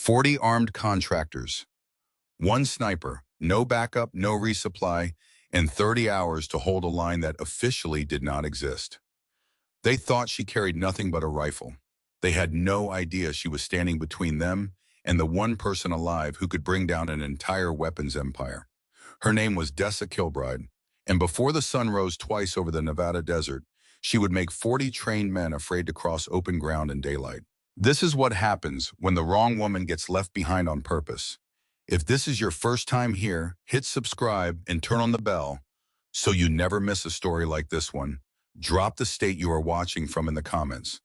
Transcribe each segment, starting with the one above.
40 armed contractors, one sniper, no backup, no resupply, and 30 hours to hold a line that officially did not exist. They thought she carried nothing but a rifle. They had no idea she was standing between them and the one person alive who could bring down an entire weapons empire. Her name was Dessa Kilbride, and before the sun rose twice over the Nevada desert, she would make 40 trained men afraid to cross open ground in daylight. This is what happens when the wrong woman gets left behind on purpose. If this is your first time here, hit subscribe and turn on the bell so you never miss a story like this one. Drop the state you are watching from in the comments.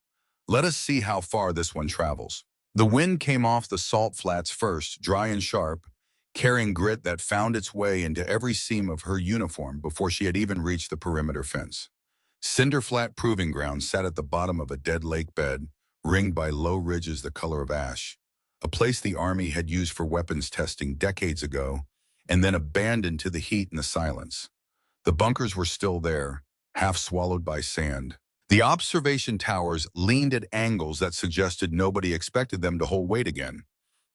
Let us see how far this one travels. The wind came off the salt flats first, dry and sharp, carrying grit that found its way into every seam of her uniform before she had even reached the perimeter fence. Cinder Flat Proving Ground sat at the bottom of a dead lake bed, ringed by low ridges the color of ash, a place the Army had used for weapons testing decades ago, and then abandoned to the heat and the silence. The bunkers were still there, half swallowed by sand. The observation towers leaned at angles that suggested nobody expected them to hold weight again.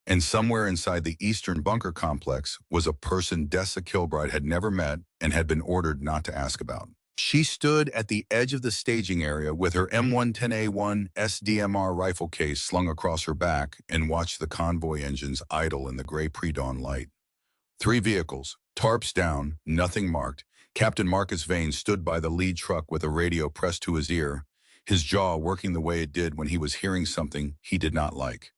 And somewhere inside the eastern bunker complex was a person Dessa Kilbride had never met and had been ordered not to ask about. She stood at the edge of the staging area with her M110A1 SDMR rifle case slung across her back and watched the convoy engines idle in the gray pre-dawn light. 3 vehicles, tarps down, nothing marked. Captain Marcus Vane stood by the lead truck with a radio pressed to his ear, his jaw working the way it did when he was hearing something he did not like.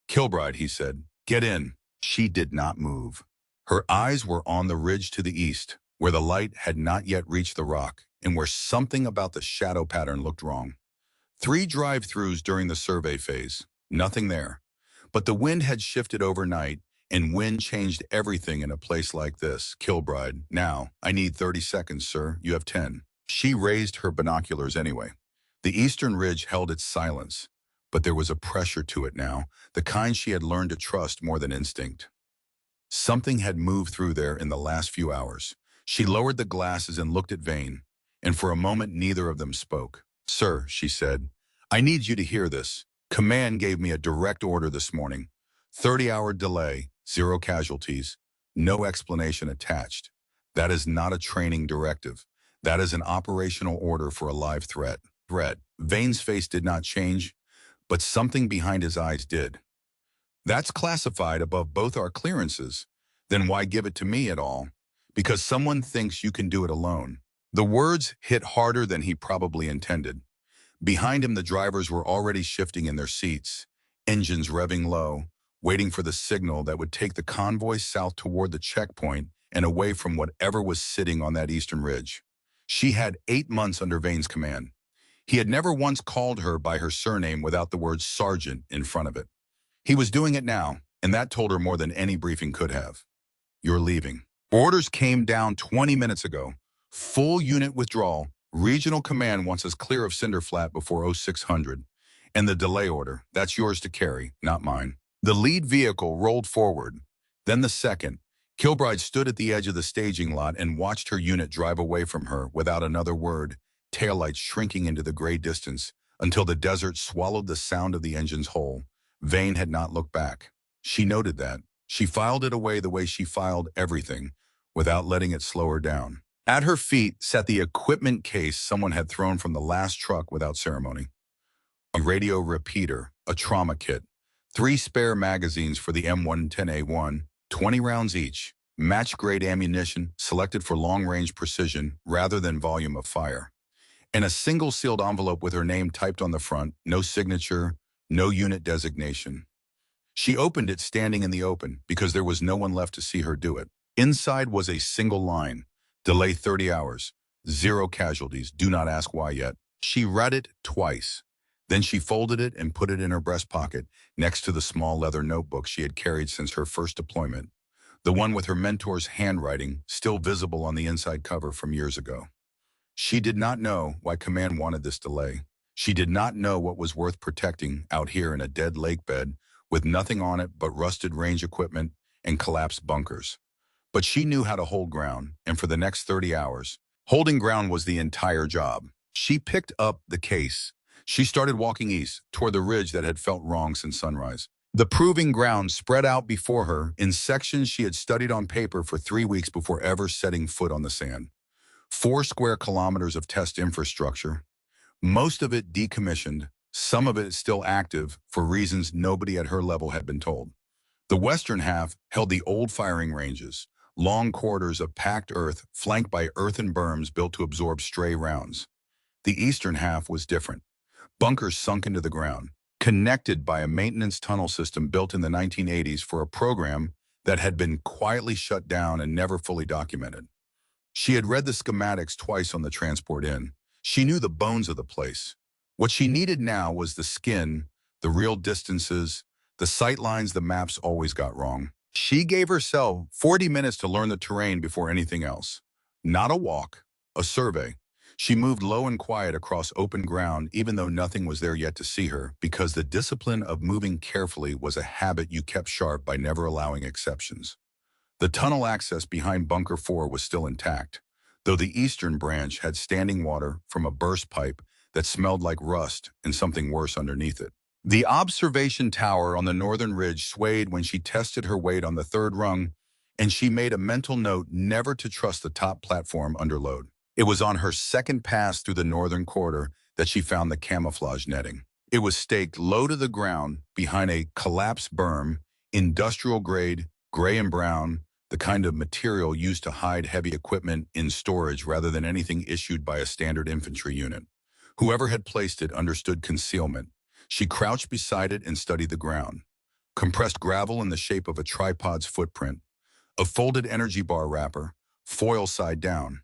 "Kilbride," he said, "get in." She did not move. Her eyes were on the ridge to the east, where the light had not yet reached the rock, and where something about the shadow pattern looked wrong. 3 drive-throughs during the survey phase, nothing there. But the wind had shifted overnight, and wind changed everything in a place like this. "Kilbride, now, I need 30 seconds, sir. You have 10. She raised her binoculars anyway. The eastern ridge held its silence, but there was a pressure to it now, the kind she had learned to trust more than instinct. Something had moved through there in the last few hours. She lowered the glasses and looked at Vane, and for a moment neither of them spoke. "Sir," she said, "I need you to hear this. Command gave me a direct order this morning. 30-hour delay, 0 casualties, no explanation attached. That is not a training directive. That is an operational order for a live threat." Vane's face did not change, but something behind his eyes did. "That's classified above both our clearances. Then why give it to me at all? Because someone thinks you can do it alone." The words hit harder than he probably intended. Behind him, the drivers were already shifting in their seats, engines revving low, waiting for the signal that would take the convoy south toward the checkpoint and away from whatever was sitting on that eastern ridge. She had 8 months under Vane's command. He had never once called her by her surname without the word sergeant in front of it. He was doing it now, and that told her more than any briefing could have. "You're leaving." Orders came down 20 minutes ago. Full unit withdrawal. Regional command wants us clear of Cinder Flat before 0600. And the delay order, that's yours to carry, not mine. The lead vehicle rolled forward. Then the second. Kilbride stood at the edge of the staging lot and watched her unit drive away from her without another word, taillights shrinking into the gray distance until the desert swallowed the sound of the engines whole. Vane had not looked back. She noted that. She filed it away the way she filed everything, without letting it slow her down. At her feet sat the equipment case someone had thrown from the last truck without ceremony. A radio repeater, a trauma kit, 3 spare magazines for the M110A1, 20 rounds each, match-grade ammunition selected for long-range precision rather than volume of fire, and a single sealed envelope with her name typed on the front, no signature, no unit designation. She opened it standing in the open because there was no one left to see her do it. Inside was a single line: delay 30 hours, 0 casualties, do not ask why yet. She read it twice. Then she folded it and put it in her breast pocket next to the small leather notebook she had carried since her first deployment, the one with her mentor's handwriting still visible on the inside cover from years ago. She did not know why command wanted this delay. She did not know what was worth protecting out here in a dead lake bed with nothing on it but rusted range equipment and collapsed bunkers. But she knew how to hold ground, and for the next 30 hours, holding ground was the entire job. She picked up the case. She started walking east, toward the ridge that had felt wrong since sunrise. The proving ground spread out before her in sections she had studied on paper for 3 weeks before ever setting foot on the sand. 4 square kilometers of test infrastructure, most of it decommissioned, some of it still active for reasons nobody at her level had been told. The western half held the old firing ranges, long corridors of packed earth flanked by earthen berms built to absorb stray rounds. The eastern half was different. Bunkers sunk into the ground, connected by a maintenance tunnel system built in the 1980s for a program that had been quietly shut down and never fully documented. She had read the schematics twice on the transport in. She knew the bones of the place. What she needed now was the skin, the real distances, the sight lines the maps always got wrong. She gave herself 40 minutes to learn the terrain before anything else. Not a walk, a survey. She moved low and quiet across open ground even though nothing was there yet to see her, because the discipline of moving carefully was a habit you kept sharp by never allowing exceptions. The tunnel access behind Bunker 4 was still intact, though the eastern branch had standing water from a burst pipe that smelled like rust and something worse underneath it. The observation tower on the northern ridge swayed when she tested her weight on the third rung, and she made a mental note never to trust the top platform under load. It was on her second pass through the northern corridor that she found the camouflage netting. It was staked low to the ground behind a collapsed berm, industrial grade, gray and brown, the kind of material used to hide heavy equipment in storage rather than anything issued by a standard infantry unit. Whoever had placed it understood concealment. She crouched beside it and studied the ground. Compressed gravel in the shape of a tripod's footprint, a folded energy bar wrapper, foil side down,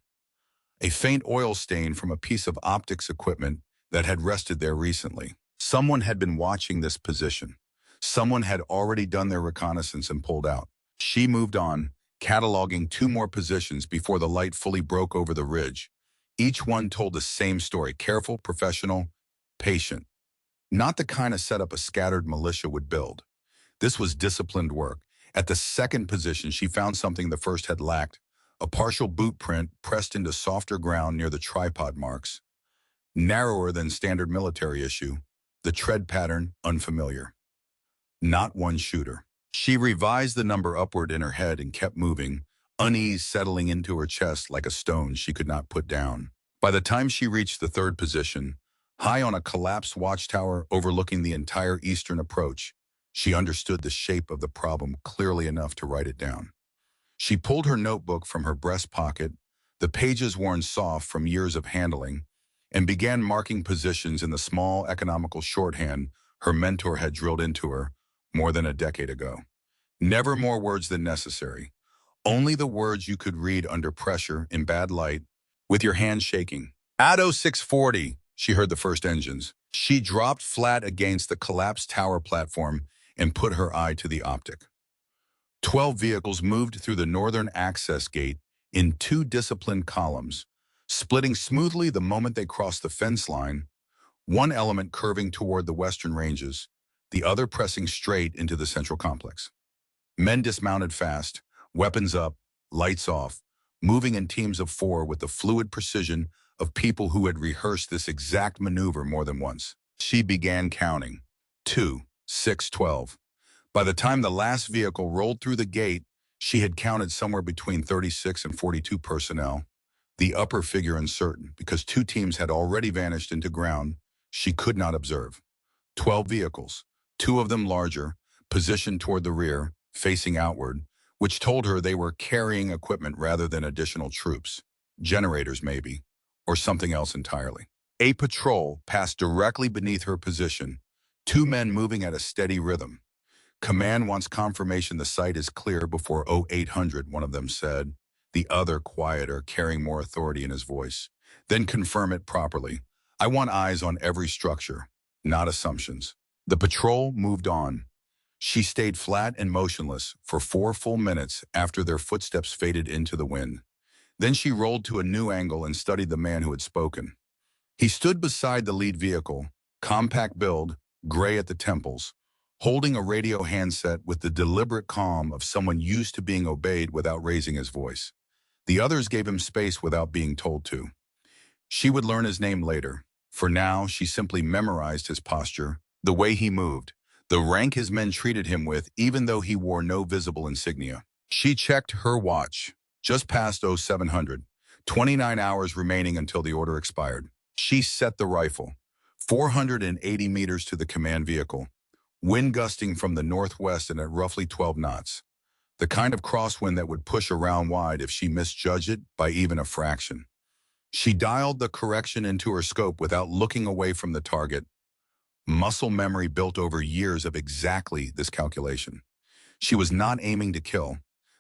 a faint oil stain from a piece of optics equipment that had rested there recently. Someone had been watching this position. Someone had already done their reconnaissance and pulled out. She moved on, cataloging 2 more positions before the light fully broke over the ridge. Each one told the same story: careful, professional, patient. Not the kind of setup a scattered militia would build. This was disciplined work. At the second position, she found something the first had lacked: a partial boot print pressed into softer ground near the tripod marks. Narrower than standard military issue, the tread pattern unfamiliar. Not one shooter. She revised the number upward in her head and kept moving, unease settling into her chest like a stone she could not put down. By the time she reached the third position, high on a collapsed watchtower overlooking the entire eastern approach, she understood the shape of the problem clearly enough to write it down. She pulled her notebook from her breast pocket, the pages worn soft from years of handling, and began marking positions in the small economical shorthand her mentor had drilled into her more than a decade ago. Never more words than necessary. Only the words you could read under pressure in bad light, with your hands shaking. "Addo 640, she heard the first engines. She dropped flat against the collapsed tower platform and put her eye to the optic. 12 vehicles moved through the northern access gate in 2 disciplined columns, splitting smoothly the moment they crossed the fence line, one element curving toward the western ranges, the other pressing straight into the central complex. Men dismounted fast, weapons up, lights off, moving in teams of 4 with the fluid precision of people who had rehearsed this exact maneuver more than once. She began counting. 2, 6, 12. By the time the last vehicle rolled through the gate, she had counted somewhere between 36 and 42 personnel, the upper figure uncertain, because 2 teams had already vanished into ground she could not observe. 12 vehicles, 2 of them larger, positioned toward the rear, facing outward, which told her they were carrying equipment rather than additional troops. Generators, maybe, or something else entirely. A patrol passed directly beneath her position, 2 men moving at a steady rhythm. "Command wants confirmation the site is clear before 0800, one of them said, the other quieter, carrying more authority in his voice. "Then confirm it properly. I want eyes on every structure, not assumptions." The patrol moved on. She stayed flat and motionless for 4 full minutes after their footsteps faded into the wind. Then she rolled to a new angle and studied the man who had spoken. He stood beside the lead vehicle, compact build, gray at the temples, holding a radio handset with the deliberate calm of someone used to being obeyed without raising his voice. The others gave him space without being told to. She would learn his name later. For now, she simply memorized his posture, the way he moved, the rank his men treated him with, even though he wore no visible insignia. She checked her watch. Just past 0700, 29 hours remaining until the order expired. She set the rifle, 480 meters to the command vehicle, wind gusting from the northwest and at roughly 12 knots. The kind of crosswind that would push around wide if she misjudged it by even a fraction. She dialed the correction into her scope without looking away from the target. Muscle memory built over years of exactly this calculation. She was not aiming to kill.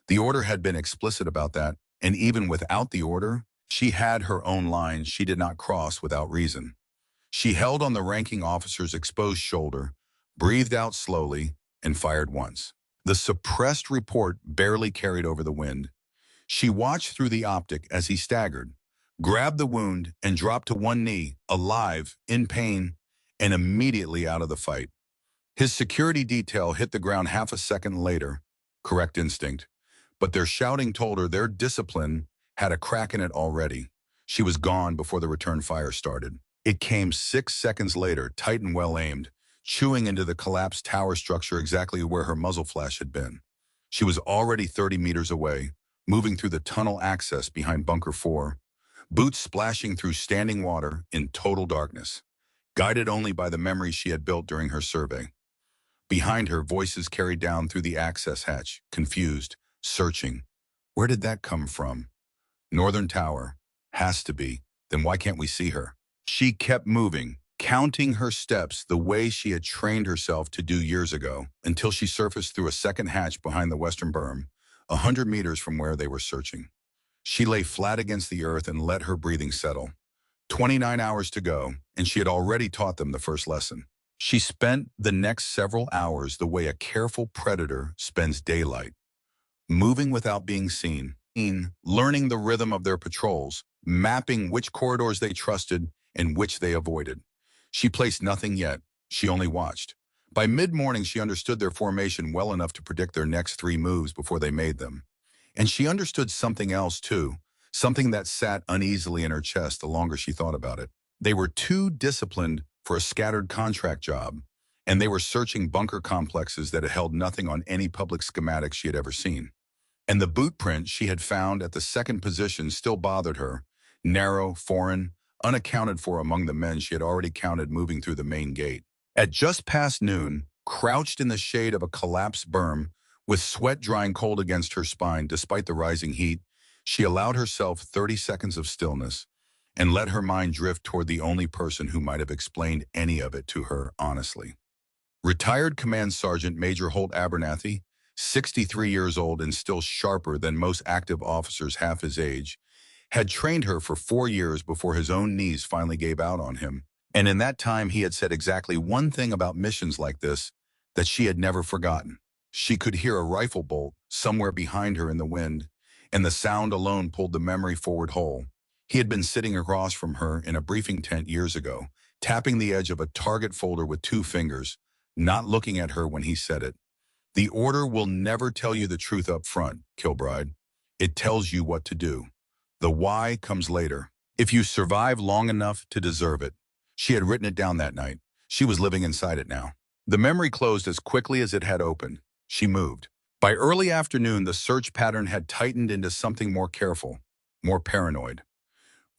The order had been explicit about that, and even without the order, she had her own lines she did not cross without reason. She held on the ranking officer's exposed shoulder, breathed out slowly, and fired once. The suppressed report barely carried over the wind. She watched through the optic as he staggered, grabbed the wound, and dropped to one knee, alive, in pain, and immediately out of the fight. His security detail hit the ground half a second later, correct instinct, but their shouting told her their discipline had a crack in it already. She was gone before the return fire started. It came 6 seconds later, tight and well aimed, chewing into the collapsed tower structure exactly where her muzzle flash had been. She was already 30 meters away, moving through the tunnel access behind Bunker 4, boots splashing through standing water in total darkness, guided only by the memories she had built during her survey. Behind her, voices carried down through the access hatch, confused, searching. Where did that come from? Northern Tower. Has to be. Then why can't we see her? She kept moving, counting her steps the way she had trained herself to do years ago, until she surfaced through a second hatch behind the western berm, 100 meters from where they were searching. She lay flat against the earth and let her breathing settle. 29 hours to go, and she had already taught them the first lesson. She spent the next several hours the way a careful predator spends daylight, moving without being seen, learning the rhythm of their patrols, mapping which corridors they trusted and which they avoided. She placed nothing yet. She only watched. By mid-morning, she understood their formation well enough to predict their next 3 moves before they made them. And she understood something else, too, something that sat uneasily in her chest the longer she thought about it. They were too disciplined for a scattered contract job, and they were searching bunker complexes that had held nothing on any public schematics she had ever seen. And the boot print she had found at the second position still bothered her, narrow, foreign, unaccounted for among the men she had already counted moving through the main gate. At just past noon, crouched in the shade of a collapsed berm, with sweat drying cold against her spine despite the rising heat, she allowed herself 30 seconds of stillness and let her mind drift toward the only person who might have explained any of it to her honestly. Retired Command Sergeant Major Holt Abernathy, 63 years old and still sharper than most active officers half his age, had trained her for 4 years before his own knees finally gave out on him. And in that time, he had said exactly one thing about missions like this that she had never forgotten. She could hear a rifle bolt somewhere behind her in the wind, and the sound alone pulled the memory forward whole. He had been sitting across from her in a briefing tent years ago, tapping the edge of a target folder with 2 fingers, not looking at her when he said it. The order will never tell you the truth up front, Kilbride. It tells you what to do. The why comes later. If you survive long enough to deserve it. She had written it down that night. She was living inside it now. The memory closed as quickly as it had opened. She moved. By early afternoon, the search pattern had tightened into something more careful, more paranoid.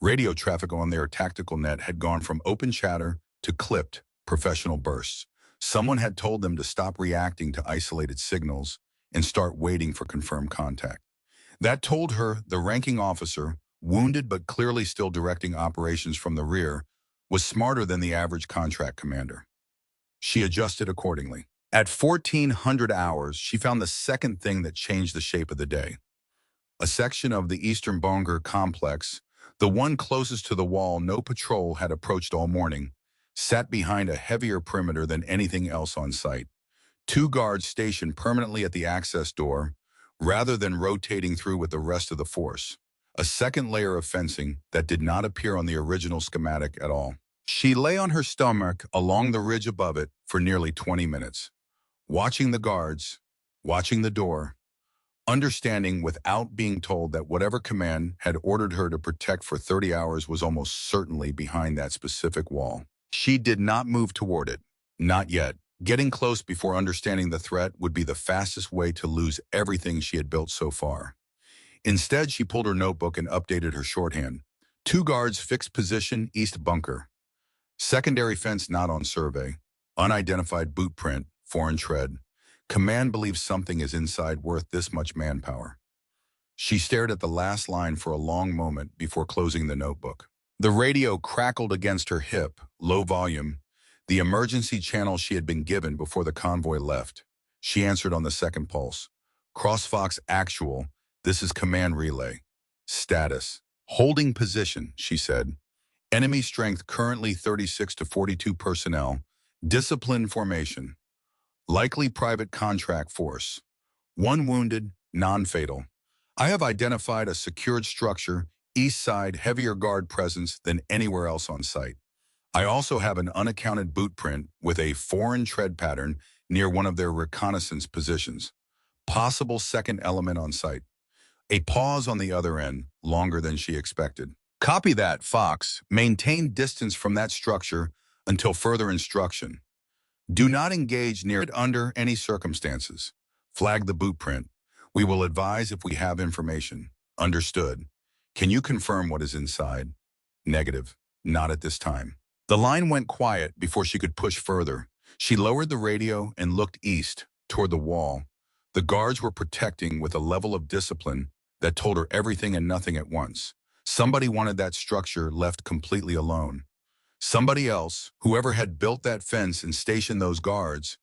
Radio traffic on their tactical net had gone from open chatter to clipped, professional bursts. Someone had told them to stop reacting to isolated signals and start waiting for confirmed contact. That told her the ranking officer, wounded but clearly still directing operations from the rear, was smarter than the average contract commander. She adjusted accordingly. At 1400 hours, she found the second thing that changed the shape of the day. A section of the eastern bunker complex, the one closest to the wall no patrol had approached all morning, sat behind a heavier perimeter than anything else on site. 2 guards stationed permanently at the access door, rather than rotating through with the rest of the force. A second layer of fencing that did not appear on the original schematic at all. She lay on her stomach along the ridge above it for nearly 20 minutes, watching the guards, watching the door, understanding without being told that whatever command had ordered her to protect for 30 hours was almost certainly behind that specific wall. She did not move toward it. Not yet. Getting close before understanding the threat would be the fastest way to lose everything she had built so far. Instead, she pulled her notebook and updated her shorthand. 2 guards, fixed position, east bunker. Secondary fence not on survey. Unidentified boot print, foreign tread. Command believes something is inside worth this much manpower. She stared at the last line for a long moment before closing the notebook. The radio crackled against her hip, low volume, the emergency channel she had been given before the convoy left. She answered on the second pulse. CrossFox actual, this is command relay. Status. Holding position, she said. Enemy strength currently 36 to 42 personnel. Discipline formation. Likely private contract force. 1 wounded, non-fatal. I have identified a secured structure, east side, heavier guard presence than anywhere else on site. I also have an unaccounted boot print with a foreign tread pattern near one of their reconnaissance positions. Possible second element on site. A pause on the other end, longer than she expected. Copy that, Fox. Maintain distance from that structure until further instruction. Do not engage near it under any circumstances. Flag the boot print. We will advise if we have information. Understood. Can you confirm what is inside? Negative. Not at this time. The line went quiet before she could push further. She lowered the radio and looked east, toward the wall. The guards were protecting with a level of discipline that told her everything and nothing at once. Somebody wanted that structure left completely alone. Somebody else, whoever had built that fence and stationed those guards,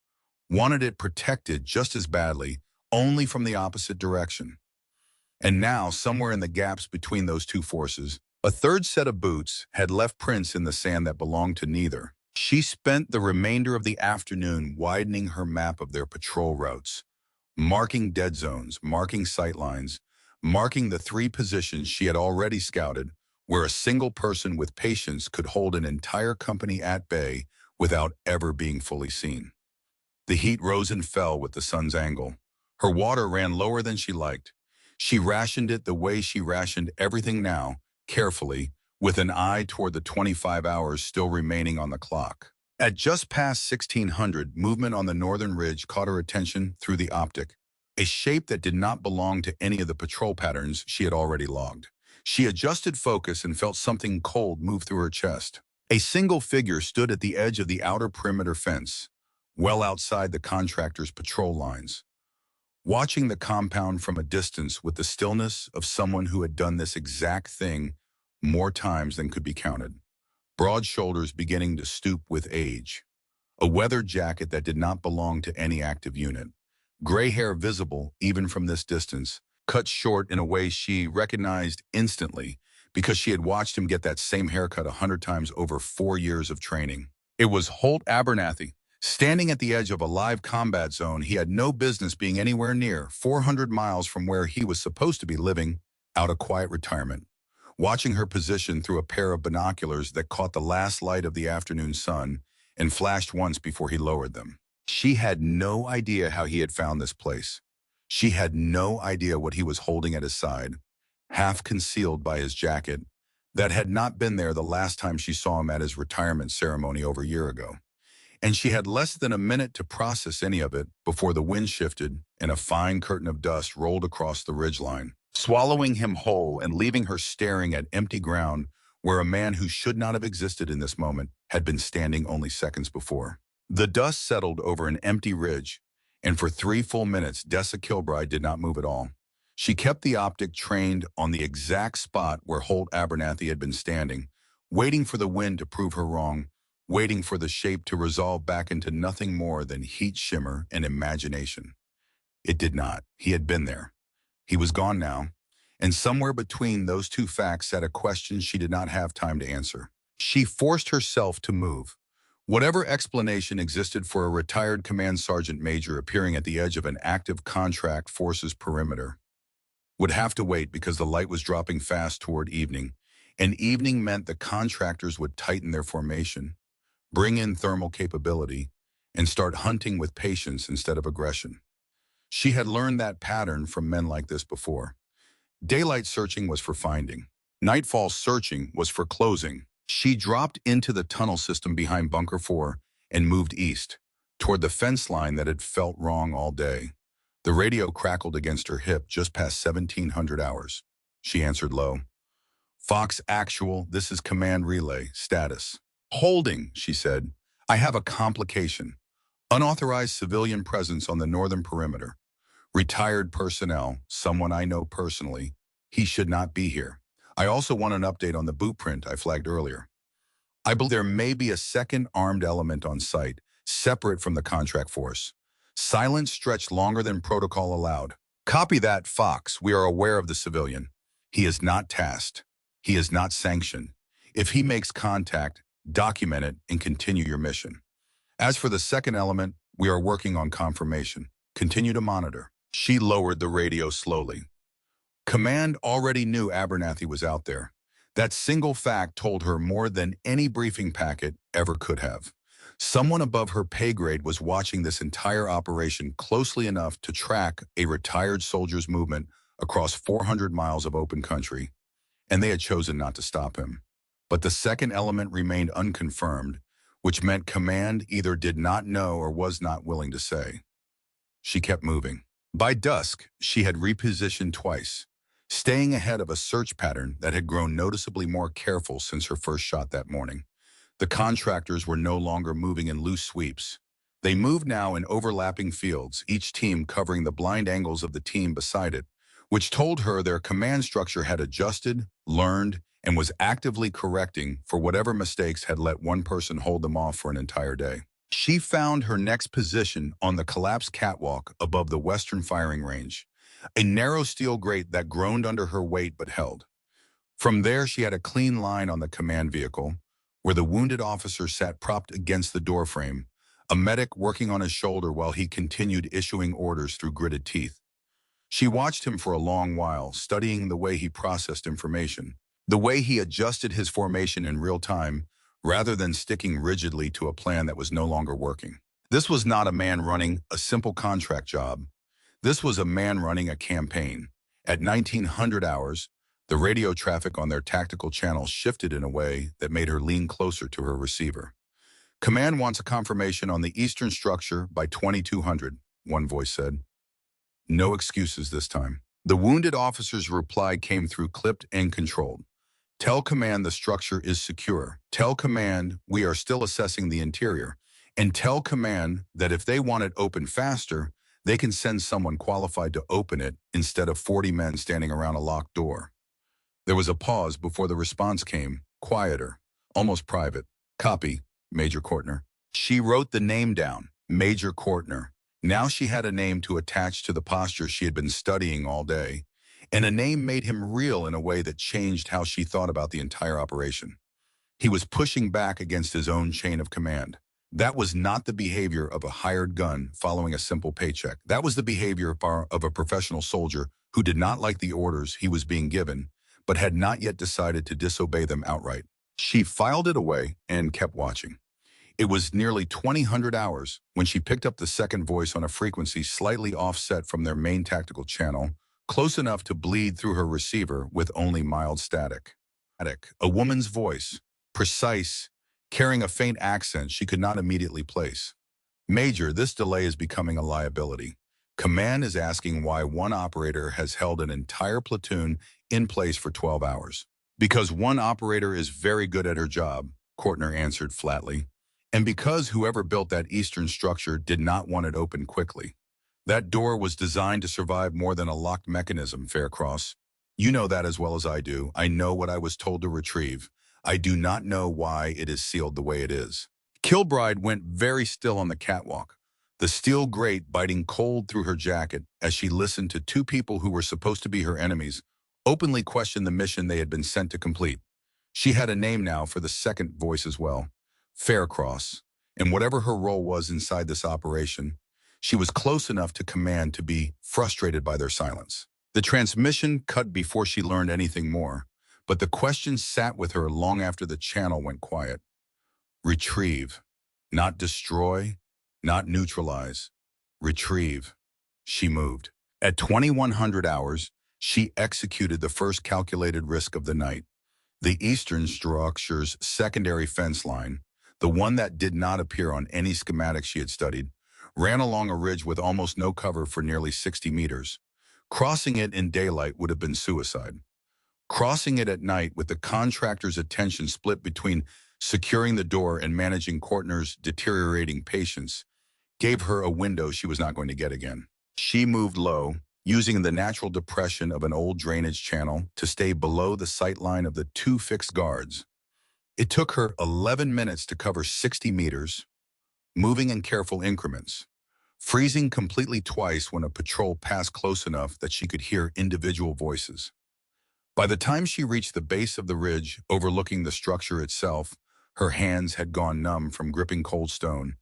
wanted it protected just as badly, only from the opposite direction. And now, somewhere in the gaps between those two forces, a third set of boots had left prints in the sand that belonged to neither. She spent the remainder of the afternoon widening her map of their patrol routes, marking dead zones, marking sight lines, marking the 3 positions she had already scouted, where a single person with patience could hold an entire company at bay without ever being fully seen. The heat rose and fell with the sun's angle. Her water ran lower than she liked. She rationed it the way she rationed everything now, carefully, with an eye toward the 25 hours still remaining on the clock. At just past 1600, movement on the northern ridge caught her attention through the optic, a shape that did not belong to any of the patrol patterns she had already logged. She adjusted focus and felt something cold move through her chest. A single figure stood at the edge of the outer perimeter fence, well outside the contractors' patrol lines, watching the compound from a distance with the stillness of someone who had done this exact thing more times than could be counted. Broad shoulders beginning to stoop with age. A weathered jacket that did not belong to any active unit. Gray hair visible even from this distance, cut short in a way she recognized instantly because she had watched him get that same haircut 100 times over 4 years of training. It was Holt Abernathy. Standing at the edge of a live combat zone he had no business being anywhere near, 400 miles from where he was supposed to be living, out of quiet retirement. Watching her position through a pair of binoculars that caught the last light of the afternoon sun and flashed once before he lowered them. She had no idea how he had found this place. She had no idea what he was holding at his side, half concealed by his jacket, that had not been there the last time she saw him at his retirement ceremony over a year ago. And she had less than a minute to process any of it before the wind shifted and a fine curtain of dust rolled across the ridgeline, swallowing him whole and leaving her staring at empty ground where a man who should not have existed in this moment had been standing only seconds before. The dust settled over an empty ridge, and for 3 full minutes Dessa Kilbride did not move at all. She kept the optic trained on the exact spot where Holt Abernathy had been standing, waiting for the wind to prove her wrong, waiting for the shape to resolve back into nothing more than heat shimmer and imagination. It did not. He had been there. He was gone now, and somewhere between those two facts sat a question she did not have time to answer. She forced herself to move. Whatever explanation existed for a retired command sergeant major appearing at the edge of an active contract forces perimeter would have to wait because the light was dropping fast toward evening, and evening meant the contractors would tighten their formation, bring in thermal capability, and start hunting with patience instead of aggression. She had learned that pattern from men like this before. Daylight searching was for finding. Nightfall searching was for closing. She dropped into the tunnel system behind Bunker 4 and moved east, toward the fence line that had felt wrong all day. The radio crackled against her hip just past 1700 hours. She answered low. Fox Actual, this is Command Relay, status. Holding, she said. I have a complication. Unauthorized civilian presence on the northern perimeter. Retired personnel, someone I know personally. He should not be here. I also want an update on the boot print I flagged earlier. I believe there may be a second armed element on site, separate from the contract force. Silence stretched longer than protocol allowed. Copy that, Fox. We are aware of the civilian. He is not tasked. He is not sanctioned. If he makes contact, document it and continue your mission. As for the second element, we are working on confirmation. Continue to monitor. She lowered the radio slowly. Command already knew Abernathy was out there. That single fact told her more than any briefing packet ever could have. Someone above her pay grade was watching this entire operation closely enough to track a retired soldier's movement across 400 miles of open country, and they had chosen not to stop him. But the second element remained unconfirmed, which meant Command either did not know or was not willing to say. She kept moving. By dusk, she had repositioned twice, staying ahead of a search pattern that had grown noticeably more careful since her first shot that morning. The contractors were no longer moving in loose sweeps. They moved now in overlapping fields, each team covering the blind angles of the team beside it, which told her their command structure had adjusted, learned, and was actively correcting for whatever mistakes had let one person hold them off for an entire day. She found her next position on the collapsed catwalk above the western firing range, a narrow steel grate that groaned under her weight but held. From there, she had a clean line on the command vehicle, where the wounded officer sat propped against the doorframe, a medic working on his shoulder while he continued issuing orders through gritted teeth. She watched him for a long while, studying the way he processed information, the way he adjusted his formation in real time, rather than sticking rigidly to a plan that was no longer working. This was not a man running a simple contract job. This was a man running a campaign. At 1900 hours, the radio traffic on their tactical channel shifted in a way that made her lean closer to her receiver. Command wants a confirmation on the eastern structure by 2200, one voice said. No excuses this time. The wounded officer's reply came through clipped and controlled. Tell Command the structure is secure. Tell Command we are still assessing the interior. And tell Command that if they want it open faster, they can send someone qualified to open it instead of 40 men standing around a locked door. There was a pause before the response came, quieter, almost private. Copy, Major Courtner. She wrote the name down, Major Courtner. Now she had a name to attach to the posture she had been studying all day, and a name made him real in a way that changed how she thought about the entire operation. He was pushing back against his own chain of command. That was not the behavior of a hired gun following a simple paycheck. That was the behavior of a professional soldier who did not like the orders he was being given, but had not yet decided to disobey them outright. She filed it away and kept watching. It was nearly 2000 hours when she picked up the second voice on a frequency slightly offset from their main tactical channel, close enough to bleed through her receiver with only mild static. A woman's voice, precise, carrying a faint accent she could not immediately place. Major, this delay is becoming a liability. Command is asking why one operator has held an entire platoon in place for 12 hours. Because one operator is very good at her job, Courtner answered flatly. And because whoever built that eastern structure did not want it open quickly. That door was designed to survive more than a locked mechanism, Faircross. You know that as well as I do. I know what I was told to retrieve. I do not know why it is sealed the way it is. Kilbride went very still on the catwalk, the steel grate biting cold through her jacket as she listened to two people who were supposed to be her enemies openly question the mission they had been sent to complete. She had a name now for the second voice as well, Faircross, and whatever her role was inside this operation, she was close enough to Command to be frustrated by their silence. The transmission cut before she learned anything more, but the question sat with her long after the channel went quiet. Retrieve, not destroy, not neutralize. Retrieve. She moved. At 2100 hours, she executed the first calculated risk of the night. The eastern structure's secondary fence line, the one that did not appear on any schematic she had studied, ran along a ridge with almost no cover for nearly 60 meters. Crossing it in daylight would have been suicide. Crossing it at night with the contractor's attention split between securing the door and managing Courtner's deteriorating patience gave her a window she was not going to get again. She moved low, using the natural depression of an old drainage channel to stay below the sight line of the two fixed guards. It took her 11 minutes to cover 60 meters, moving in careful increments, freezing completely twice when a patrol passed close enough that she could hear individual voices. By the time she reached the base of the ridge overlooking the structure itself, her hands had gone numb from gripping cold stone,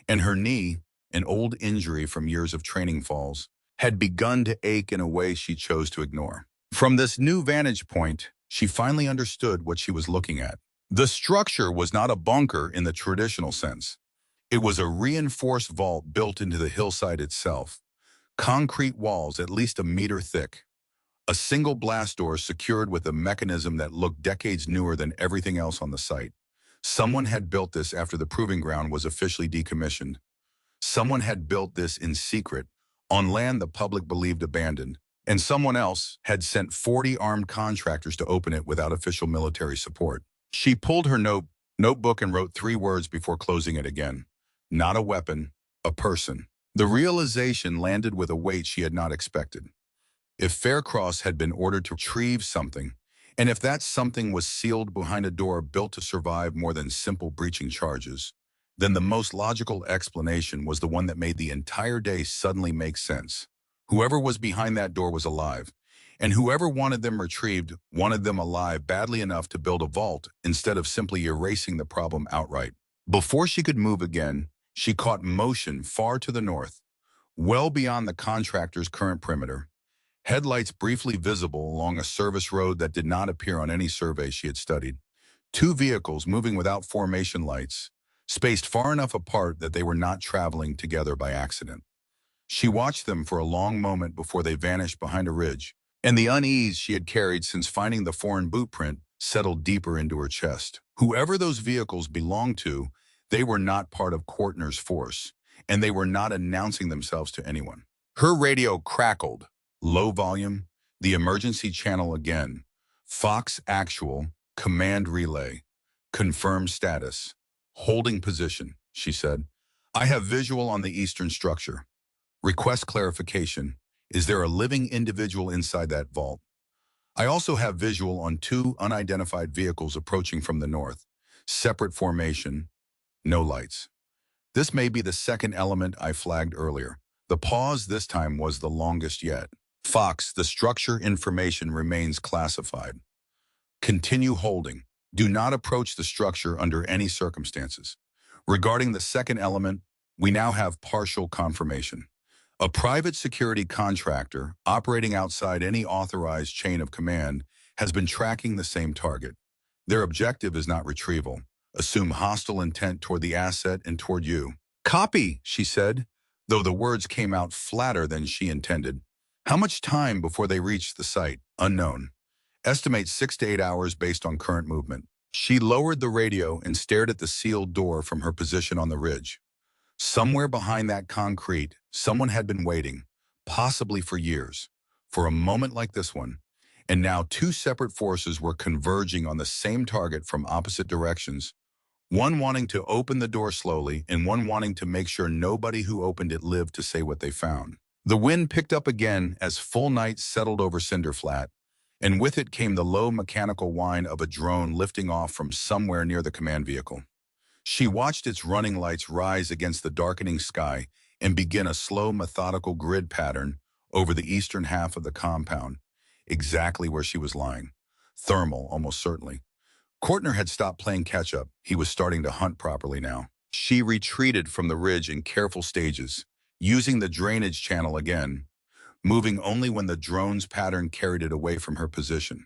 and her knee, an old injury from years of training falls, had begun to ache in a way she chose to ignore. From this new vantage point, she finally understood what she was looking at. The structure was not a bunker in the traditional sense. It was a reinforced vault built into the hillside itself, concrete walls at least a meter thick, a single blast door secured with a mechanism that looked decades newer than everything else on the site. Someone had built this after the proving ground was officially decommissioned. Someone had built this in secret, on land the public believed abandoned, and someone else had sent 40 armed contractors to open it without official military support. She pulled her notebook and wrote 3 words before closing it again. Not a weapon, a person. The realization landed with a weight she had not expected. If Faircross had been ordered to retrieve something, and if that something was sealed behind a door built to survive more than simple breaching charges, then the most logical explanation was the one that made the entire day suddenly make sense. Whoever was behind that door was alive, and whoever wanted them retrieved wanted them alive badly enough to build a vault instead of simply erasing the problem outright. Before she could move again, she caught motion far to the north, well beyond the contractor's current perimeter. Headlights briefly visible along a service road that did not appear on any survey she had studied. 2 vehicles moving without formation lights, spaced far enough apart that they were not traveling together by accident. She watched them for a long moment before they vanished behind a ridge, and the unease she had carried since finding the foreign boot print settled deeper into her chest. Whoever those vehicles belonged to, they were not part of Courtner's force, and they were not announcing themselves to anyone. Her radio crackled. Low volume, the emergency channel again. Fox Actual, command relay. Confirm status. Holding position, she said. I have visual on the eastern structure. Request clarification. Is there a living individual inside that vault? I also have visual on 2 unidentified vehicles approaching from the north. Separate formation, no lights. This may be the second element I flagged earlier. The pause this time was the longest yet. Fox, the structure information remains classified. Continue holding. Do not approach the structure under any circumstances. Regarding the second element, we now have partial confirmation. A private security contractor operating outside any authorized chain of command has been tracking the same target. Their objective is not retrieval. Assume hostile intent toward the asset and toward you. Copy, she said, though the words came out flatter than she intended. How much time before they reached the site? Unknown. Estimate 6 to 8 hours based on current movement. She lowered the radio and stared at the sealed door from her position on the ridge. Somewhere behind that concrete, someone had been waiting, possibly for years, for a moment like this one. And now 2 separate forces were converging on the same target from opposite directions, one wanting to open the door slowly and one wanting to make sure nobody who opened it lived to say what they found. The wind picked up again as full night settled over Cinderflat, and with it came the low mechanical whine of a drone lifting off from somewhere near the command vehicle. She watched its running lights rise against the darkening sky and begin a slow, methodical grid pattern over the eastern half of the compound, exactly where she was lying. Thermal, almost certainly. Courtner had stopped playing catch-up. He was starting to hunt properly now. She retreated from the ridge in careful stages, using the drainage channel again, moving only when the drone's pattern carried it away from her position.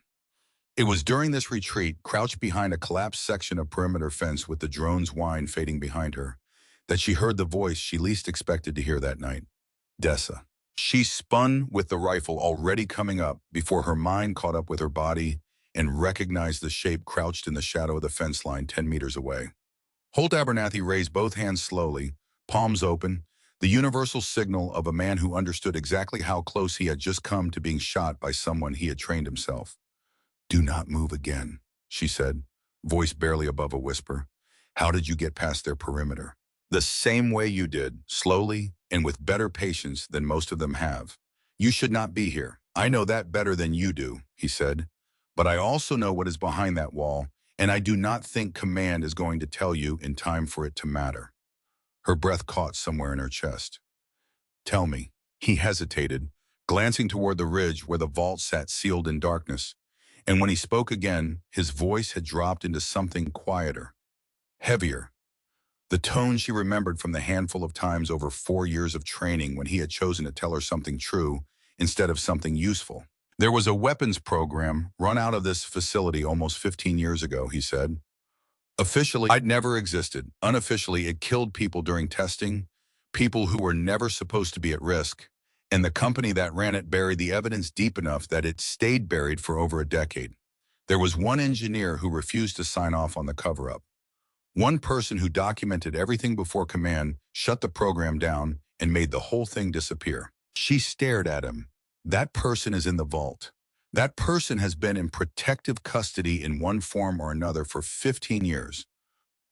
It was during this retreat, crouched behind a collapsed section of perimeter fence with the drone's whine fading behind her, that she heard the voice she least expected to hear that night. Dessa. She spun with the rifle already coming up before her mind caught up with her body and recognized the shape crouched in the shadow of the fence line 10 meters away. Holt Abernathy raised both hands slowly, palms open, the universal signal of a man who understood exactly how close he had just come to being shot by someone he had trained himself. "Do not move again," she said, voice barely above a whisper. "How did you get past their perimeter?" "The same way you did, slowly and with better patience than most of them have. You should not be here. I know that better than you do," he said. "But I also know what is behind that wall, and I do not think command is going to tell you in time for it to matter." Her breath caught somewhere in her chest. "Tell me." He hesitated, glancing toward the ridge where the vault sat sealed in darkness. And when he spoke again, his voice had dropped into something quieter, heavier. The tone she remembered from the handful of times over 4 years of training when he had chosen to tell her something true instead of something useful. "There was a weapons program run out of this facility almost 15 years ago," he said. "Officially, it never existed. Unofficially, it killed people during testing, people who were never supposed to be at risk, and the company that ran it buried the evidence deep enough that it stayed buried for over a decade. There was one engineer who refused to sign off on the cover-up. One person who documented everything before command shut the program down and made the whole thing disappear." She stared at him. "That person is in the vault. That person has been in protective custody in one form or another for 15 years.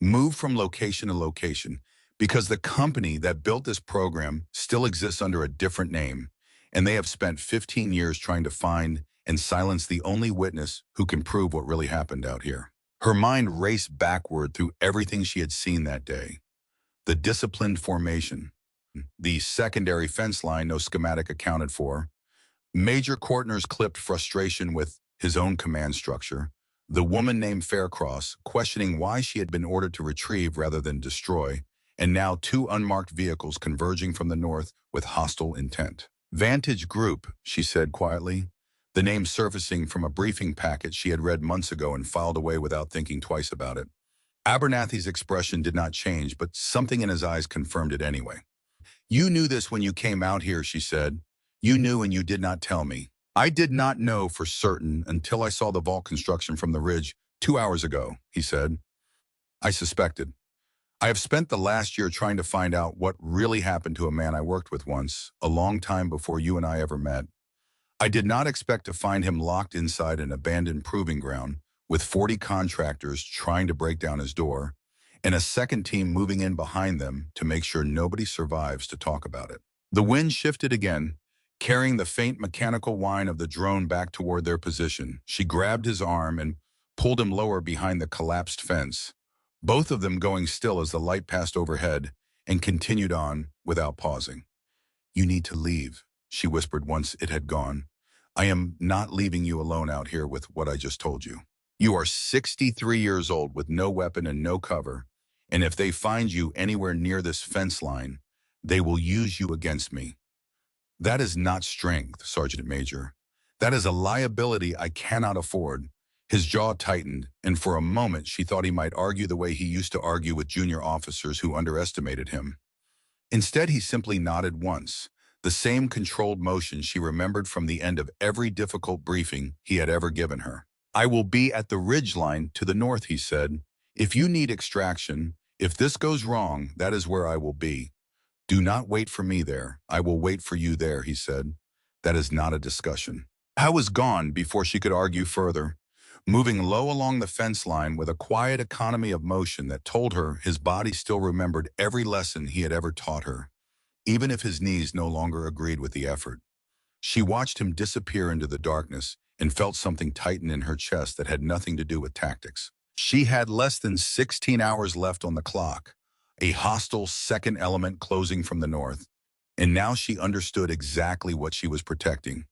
Moved from location to location because the company that built this program still exists under a different name, and they have spent 15 years trying to find and silence the only witness who can prove what really happened out here." Her mind raced backward through everything she had seen that day. The disciplined formation, the secondary fence line no schematic accounted for, Major Courtner's clipped frustration with his own command structure, the woman named Faircross questioning why she had been ordered to retrieve rather than destroy, and now two unmarked vehicles converging from the north with hostile intent. "Vantage Group," she said quietly, the name surfacing from a briefing packet she had read months ago and filed away without thinking twice about it. Abernathy's expression did not change, but something in his eyes confirmed it anyway. "You knew this when you came out here," she said. "You knew and you did not tell me." "I did not know for certain until I saw the vault construction from the ridge 2 hours ago," he said. "I suspected. I have spent the last year trying to find out what really happened to a man I worked with once, a long time before you and I ever met. I did not expect to find him locked inside an abandoned proving ground with 40 contractors trying to break down his door and a second team moving in behind them to make sure nobody survives to talk about it." The wind shifted again, carrying the faint mechanical whine of the drone back toward their position. She grabbed his arm and pulled him lower behind the collapsed fence, both of them going still as the light passed overhead and continued on without pausing. "You need to leave," she whispered once it had gone. "I am not leaving you alone out here with what I just told you. You are 63 years old with no weapon and no cover, and if they find you anywhere near this fence line, they will use you against me. That is not strength, Sergeant Major. That is a liability I cannot afford." His jaw tightened, and for a moment she thought he might argue the way he used to argue with junior officers who underestimated him. Instead, he simply nodded once, the same controlled motion she remembered from the end of every difficult briefing he had ever given her. "I will be at the ridgeline to the north," he said. "If you need extraction, if this goes wrong, that is where I will be. Do not wait for me there. I will wait for you there," he said. "That is not a discussion." I was gone before she could argue further, moving low along the fence line with a quiet economy of motion that told her his body still remembered every lesson he had ever taught her, even if his knees no longer agreed with the effort. She watched him disappear into the darkness and felt something tighten in her chest that had nothing to do with tactics. She had less than 16 hours left on the clock, a hostile second element closing from the north, and now she understood exactly what she was protecting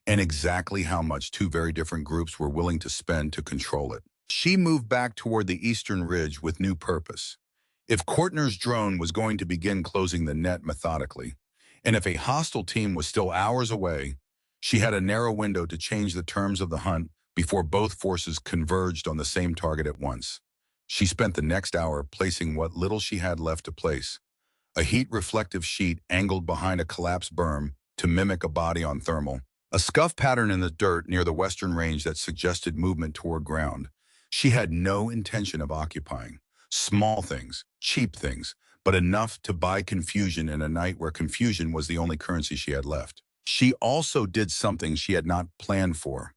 and exactly how much two very different groups were willing to spend to control it. She moved back toward the eastern ridge with new purpose. If Courtner's drone was going to begin closing the net methodically, and if a hostile team was still hours away, she had a narrow window to change the terms of the hunt before both forces converged on the same target at once. She spent the next hour placing what little she had left to place, a heat-reflective sheet angled behind a collapsed berm to mimic a body on thermal, a scuff pattern in the dirt near the western range that suggested movement toward ground she had no intention of occupying, Small things, cheap things, but enough to buy confusion in a night where confusion was the only currency she had left. She also did something she had not planned for.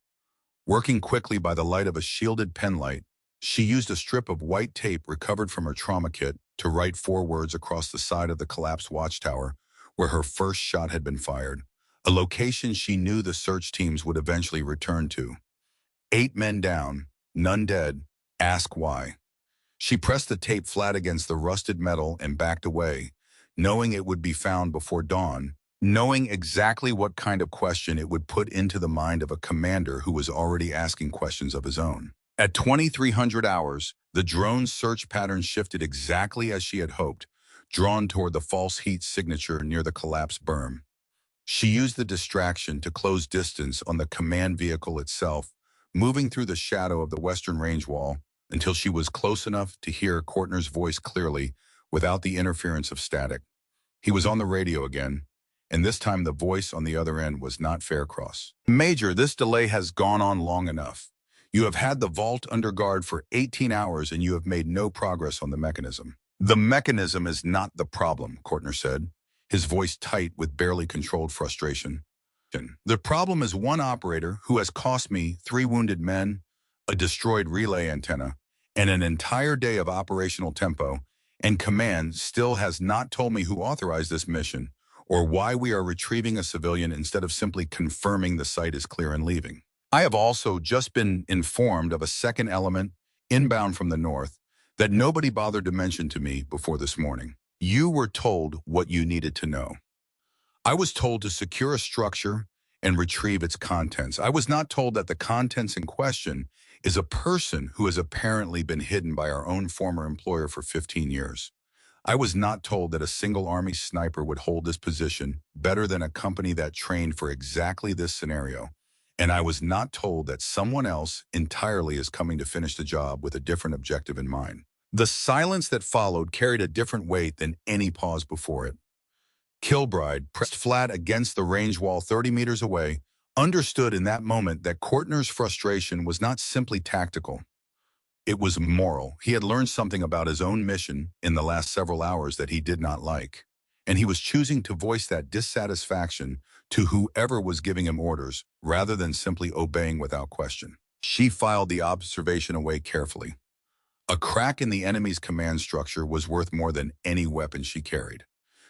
Working quickly by the light of a shielded penlight, she used a strip of white tape recovered from her trauma kit to write 4 words across the side of the collapsed watchtower where her first shot had been fired, a location she knew the search teams would eventually return to. 8 men down, none dead, ask why. She pressed the tape flat against the rusted metal and backed away, knowing it would be found before dawn, knowing exactly what kind of question it would put into the mind of a commander who was already asking questions of his own. At 2300 hours, the drone's search pattern shifted exactly as she had hoped, drawn toward the false heat signature near the collapsed berm. She used the distraction to close distance on the command vehicle itself, moving through the shadow of the western range wall until she was close enough to hear Kortner's voice clearly without the interference of static. He was on the radio again, and this time the voice on the other end was not Faircross. "Major, this delay has gone on long enough. You have had the vault under guard for 18 hours and you have made no progress on the mechanism." "The mechanism is not the problem," Kortner said, his voice tight with barely controlled frustration. "The problem is one operator who has cost me 3 wounded men, a destroyed relay antenna, and an entire day of operational tempo, and command still has not told me who authorized this mission or why we are retrieving a civilian instead of simply confirming the site is clear and leaving. I have also just been informed of a second element inbound from the north that nobody bothered to mention to me before this morning. You were told what you needed to know. I was told to secure a structure and retrieve its contents. I was not told that the contents in question is a person who has apparently been hidden by our own former employer for 15 years. I was not told that a single Army sniper would hold this position better than a company that trained for exactly this scenario. And I was not told that someone else entirely is coming to finish the job with a different objective in mind. The silence that followed carried a different weight than any pause before it. Kilbride, pressed flat against the range wall 30 meters away, understood in that moment that Kortner's frustration was not simply tactical. It was moral. He had learned something about his own mission in the last several hours that he did not like, and he was choosing to voice that dissatisfaction to whoever was giving him orders rather than simply obeying without question. She filed the observation away carefully. A crack in the enemy's command structure was worth more than any weapon she carried.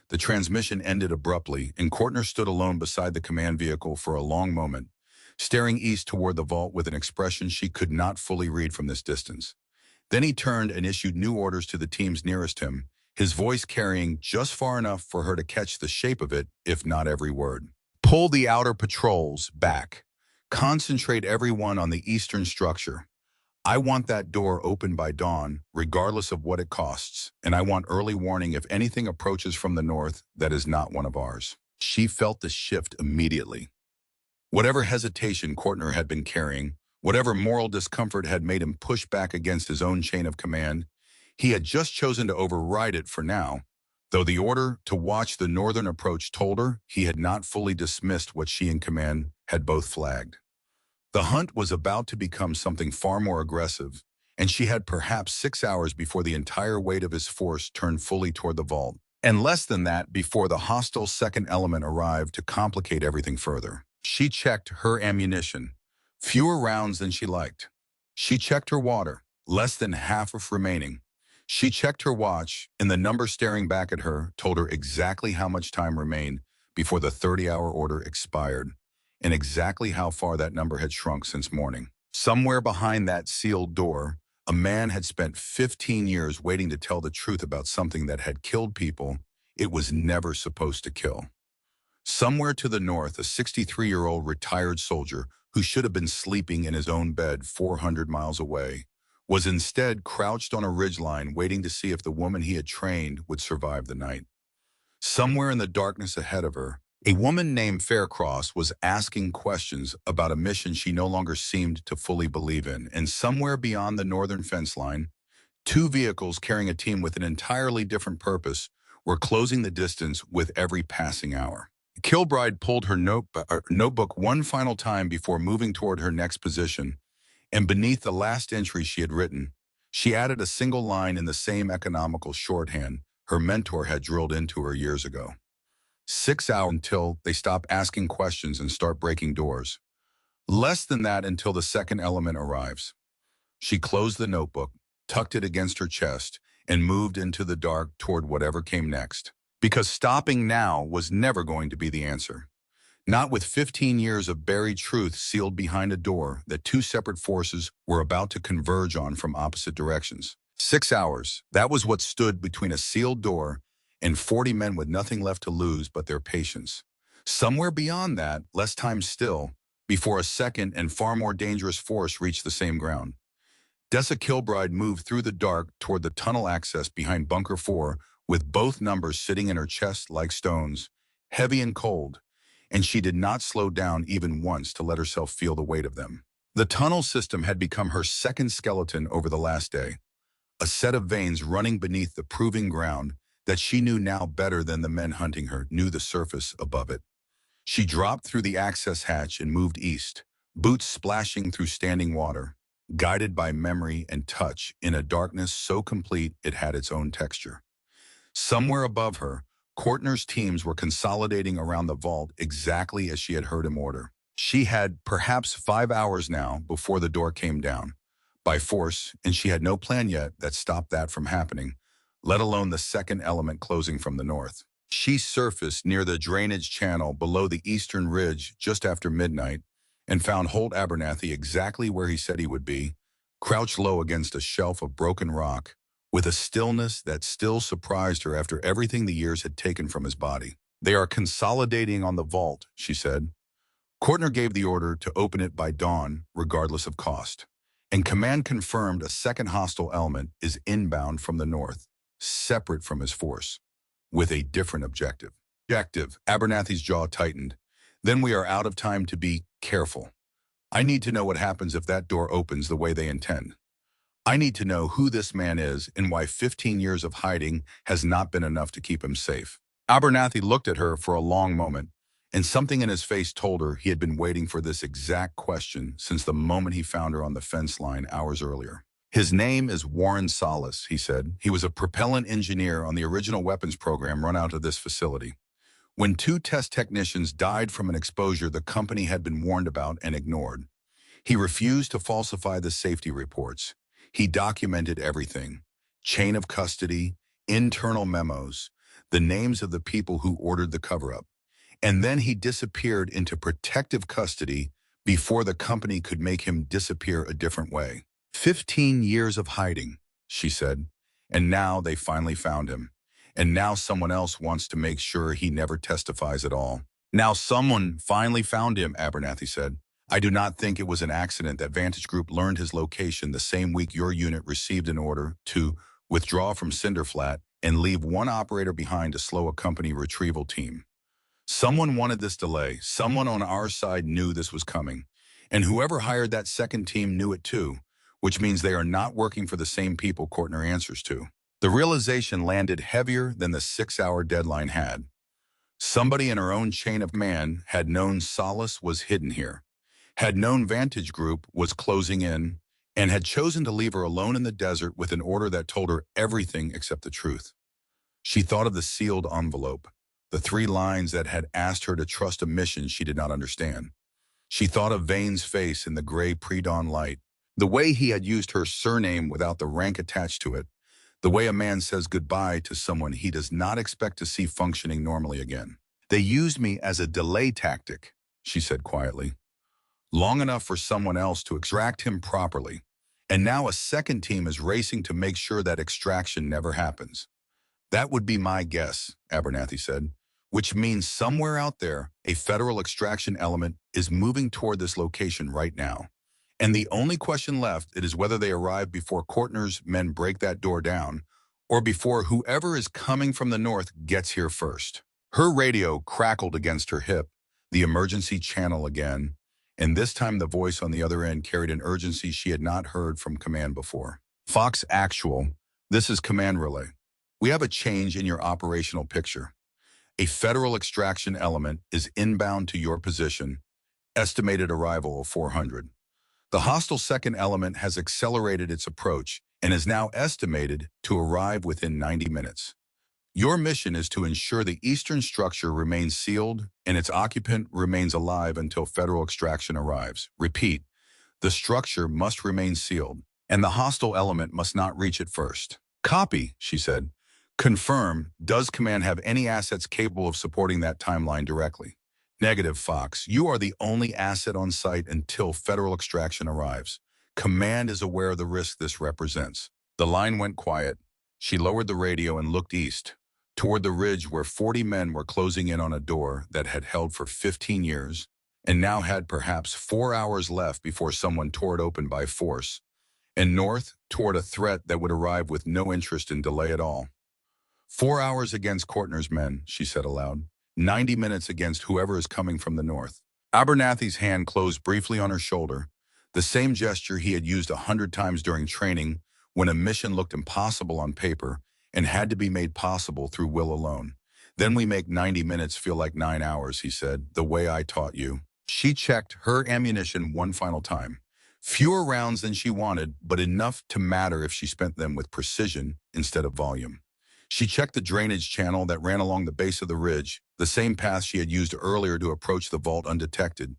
The transmission ended abruptly, and Kortner stood alone beside the command vehicle for a long moment, staring east toward the vault with an expression she could not fully read from this distance. Then he turned and issued new orders to the teams nearest him, his voice carrying just far enough for her to catch the shape of it, if not every word. "Pull the outer patrols back. Concentrate everyone on the eastern structure. I want that door open by dawn, regardless of what it costs, and I want early warning if anything approaches from the north that is not one of ours." She felt the shift immediately. Whatever hesitation Kortner had been carrying, whatever moral discomfort had made him push back against his own chain of command, he had just chosen to override it for now, though the order to watch the northern approach told her he had not fully dismissed what she and command had both flagged. The hunt was about to become something far more aggressive, and she had perhaps 6 hours before the entire weight of his force turned fully toward the vault, and less than that before the hostile second element arrived to complicate everything further. She checked her ammunition, fewer rounds than she liked. She checked her water, less than half of remaining. She checked her watch, and the number staring back at her told her exactly how much time remained before the 30-hour order expired, and exactly how far that number had shrunk since morning. Somewhere behind that sealed door, a man had spent 15 years waiting to tell the truth about something that had killed people it was never supposed to kill. Somewhere to the north, a 63-year-old retired soldier who should have been sleeping in his own bed 400 miles away was instead crouched on a ridgeline waiting to see if the woman he had trained would survive the night. Somewhere in the darkness ahead of her, a woman named Faircross was asking questions about a mission she no longer seemed to fully believe in, and somewhere beyond the northern fence line, 2 vehicles carrying a team with an entirely different purpose were closing the distance with every passing hour. Kilbride pulled her notebook one final time before moving toward her next position, and beneath the last entry she had written, She added a single line in the same economical shorthand her mentor had drilled into her years ago. 6 hours until they stop asking questions and start breaking doors. Less than that until the second element arrives. She closed the notebook, tucked it against her chest, and moved into the dark toward whatever came next. Because stopping now was never going to be the answer. Not with 15 years of buried truth sealed behind a door that two separate forces were about to converge on from opposite directions. 6 hours, that was what stood between a sealed door and 40 men with nothing left to lose but their patience. Somewhere beyond that, less time still, before a second and far more dangerous force reached the same ground. Dessa Kilbride moved through the dark toward the tunnel access behind Bunker 4 with both numbers sitting in her chest like stones, heavy and cold, and she did not slow down even once to let herself feel the weight of them. The tunnel system had become her second skeleton over the last day, a set of veins running beneath the proving ground that she knew now better than the men hunting her knew the surface above it. She dropped through the access hatch and moved east, boots splashing through standing water, guided by memory and touch in a darkness so complete it had its own texture. Somewhere above her, Courtner's teams were consolidating around the vault exactly as she had heard him order. She had perhaps 5 hours now before the door came down, by force, and she had no plan yet that stopped that from happening, let alone the second element closing from the north. She surfaced near the drainage channel below the eastern ridge just after midnight and found Holt Abernathy exactly where he said he would be, crouched low against a shelf of broken rock, with a stillness that still surprised her after everything the years had taken from his body. "They are consolidating on the vault," she said. Courtner gave the order to open it by dawn, regardless of cost. And command confirmed a second hostile element is inbound from the north, separate from his force, with a different objective. Abernathy's jaw tightened. "Then we are out of time to be careful. I need to know what happens if that door opens the way they intend. I need to know who this man is and why 15 years of hiding has not been enough to keep him safe." Abernathy looked at her for a long moment, and something in his face told her he had been waiting for this exact question since the moment he found her on the fence line hours earlier. "His name is Warren Salas," he said. "He was a propellant engineer on the original weapons program run out of this facility. When 2 test technicians died from an exposure the company had been warned about and ignored, he refused to falsify the safety reports. He documented everything: chain of custody, internal memos, the names of the people who ordered the cover-up. And then he disappeared into protective custody before the company could make him disappear a different way. 15 years of hiding," she said. "And now they finally found him. And now someone else wants to make sure he never testifies at all." "Now someone finally found him," Abernathy said. "I do not think it was an accident that Vantage Group learned his location the same week your unit received an order to withdraw from Cinderflat and leave 1 operator behind to slow a company retrieval team. Someone wanted this delay. Someone on our side knew this was coming. And whoever hired that second team knew it too, which means they are not working for the same people Courtner answers to." The realization landed heavier than the 6-hour deadline had. Somebody in her own chain of command had known Solace was hidden here, had known Vantage Group was closing in, and had chosen to leave her alone in the desert with an order that told her everything except the truth. She thought of the sealed envelope, the 3 lines that had asked her to trust a mission she did not understand. She thought of Vane's face in the gray pre-dawn light, the way he had used her surname without the rank attached to it, the way a man says goodbye to someone he does not expect to see functioning normally again. "They used me as a delay tactic," she said quietly. "Long enough for someone else to extract him properly. And now a second team is racing to make sure that extraction never happens." "That would be my guess," Abernathy said, "which means somewhere out there, a federal extraction element is moving toward this location right now. And the only question left it is whether they arrive before Courtner's men break that door down, or before whoever is coming from the north gets here first." Her radio crackled against her hip, the emergency channel again, and this time the voice on the other end carried an urgency she had not heard from command before. "Fox Actual, this is Command Relay. We have a change in your operational picture. A federal extraction element is inbound to your position, estimated arrival of 400. The hostile second element has accelerated its approach, and is now estimated to arrive within 90 minutes. Your mission is to ensure the eastern structure remains sealed and its occupant remains alive until federal extraction arrives. Repeat, the structure must remain sealed, and the hostile element must not reach it first. Copy, she said. Confirm, does command have any assets capable of supporting that timeline directly? Negative, Fox. You are the only asset on site until federal extraction arrives. Command is aware of the risk this represents. The line went quiet. She lowered the radio and looked east, toward the ridge where 40 men were closing in on a door that had held for 15 years and now had perhaps 4 hours left before someone tore it open by force, and north toward a threat that would arrive with no interest in delay at all. 4 hours against Courtner's men, she said aloud. 90 minutes against whoever is coming from the north. Abernathy's hand closed briefly on her shoulder, the same gesture he had used 100 times during training when a mission looked impossible on paper and had to be made possible through will alone. Then we make 90 minutes feel like 9 hours, he said, the way I taught you. She checked her ammunition one final time. Fewer rounds than she wanted, but enough to matter if she spent them with precision instead of volume. She checked the drainage channel that ran along the base of the ridge, the same path she had used earlier to approach the vault undetected,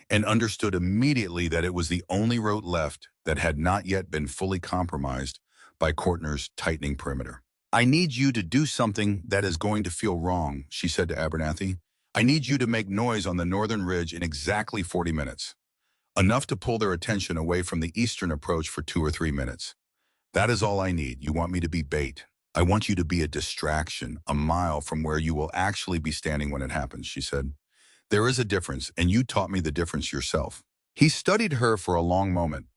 and understood immediately that it was the only route left that had not yet been fully compromised by Courtner's tightening perimeter. I need you to do something that is going to feel wrong, she said to Abernathy. I need you to make noise on the northern ridge in exactly 40 minutes. Enough to pull their attention away from the eastern approach for 2 or 3 minutes. That is all I need. You want me to be bait. I want you to be a distraction, a mile from where you will actually be standing when it happens, she said. There is a difference, and you taught me the difference yourself. He studied her for a long moment,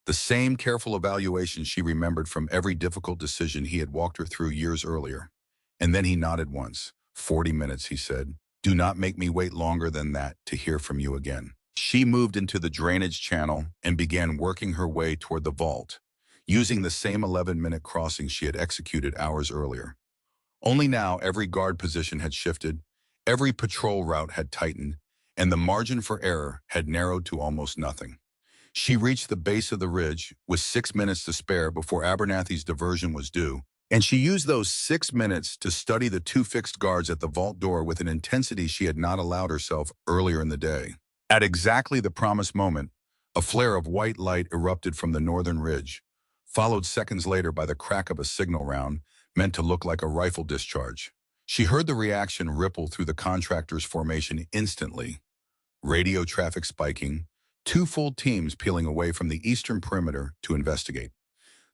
the same careful evaluation she remembered from every difficult decision he had walked her through years earlier. And then he nodded once. 40 minutes, he said. Do not make me wait longer than that to hear from you again. She moved into the drainage channel and began working her way toward the vault, using the same 11-minute crossing she had executed hours earlier. Only now every guard position had shifted, every patrol route had tightened, and the margin for error had narrowed to almost nothing. She reached the base of the ridge with 6 minutes to spare before Abernathy's diversion was due, and she used those 6 minutes to study the 2 fixed guards at the vault door with an intensity she had not allowed herself earlier in the day. At exactly the promised moment, a flare of white light erupted from the northern ridge, followed seconds later by the crack of a signal round meant to look like a rifle discharge. She heard the reaction ripple through the contractors' formation instantly. Radio traffic spiking, 2 full teams peeling away from the eastern perimeter to investigate.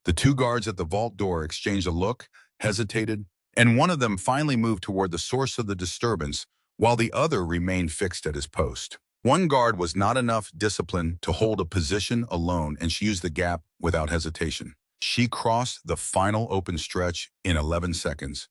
The 2 guards at the vault door exchanged a look, hesitated, and one of them finally moved toward the source of the disturbance while the other remained fixed at his post. One guard was not enough discipline to hold a position alone, and she used the gap without hesitation. She crossed the final open stretch in 11 seconds,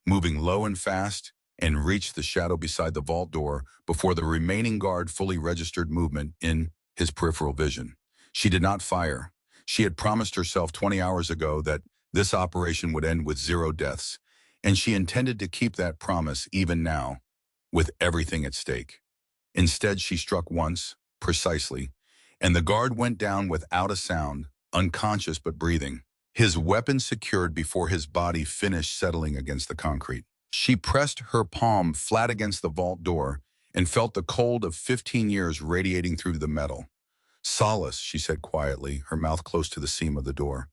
moving low and fast, and reached the shadow beside the vault door before the remaining guard fully registered movement in his peripheral vision. She did not fire. She had promised herself 20 hours ago that this operation would end with 0 deaths, and she intended to keep that promise even now, with everything at stake. Instead, she struck once, precisely, and the guard went down without a sound, unconscious but breathing, his weapon secured before his body finished settling against the concrete. She pressed her palm flat against the vault door and felt the cold of 15 years radiating through the metal. Solace, she said quietly, her mouth close to the seam of the door.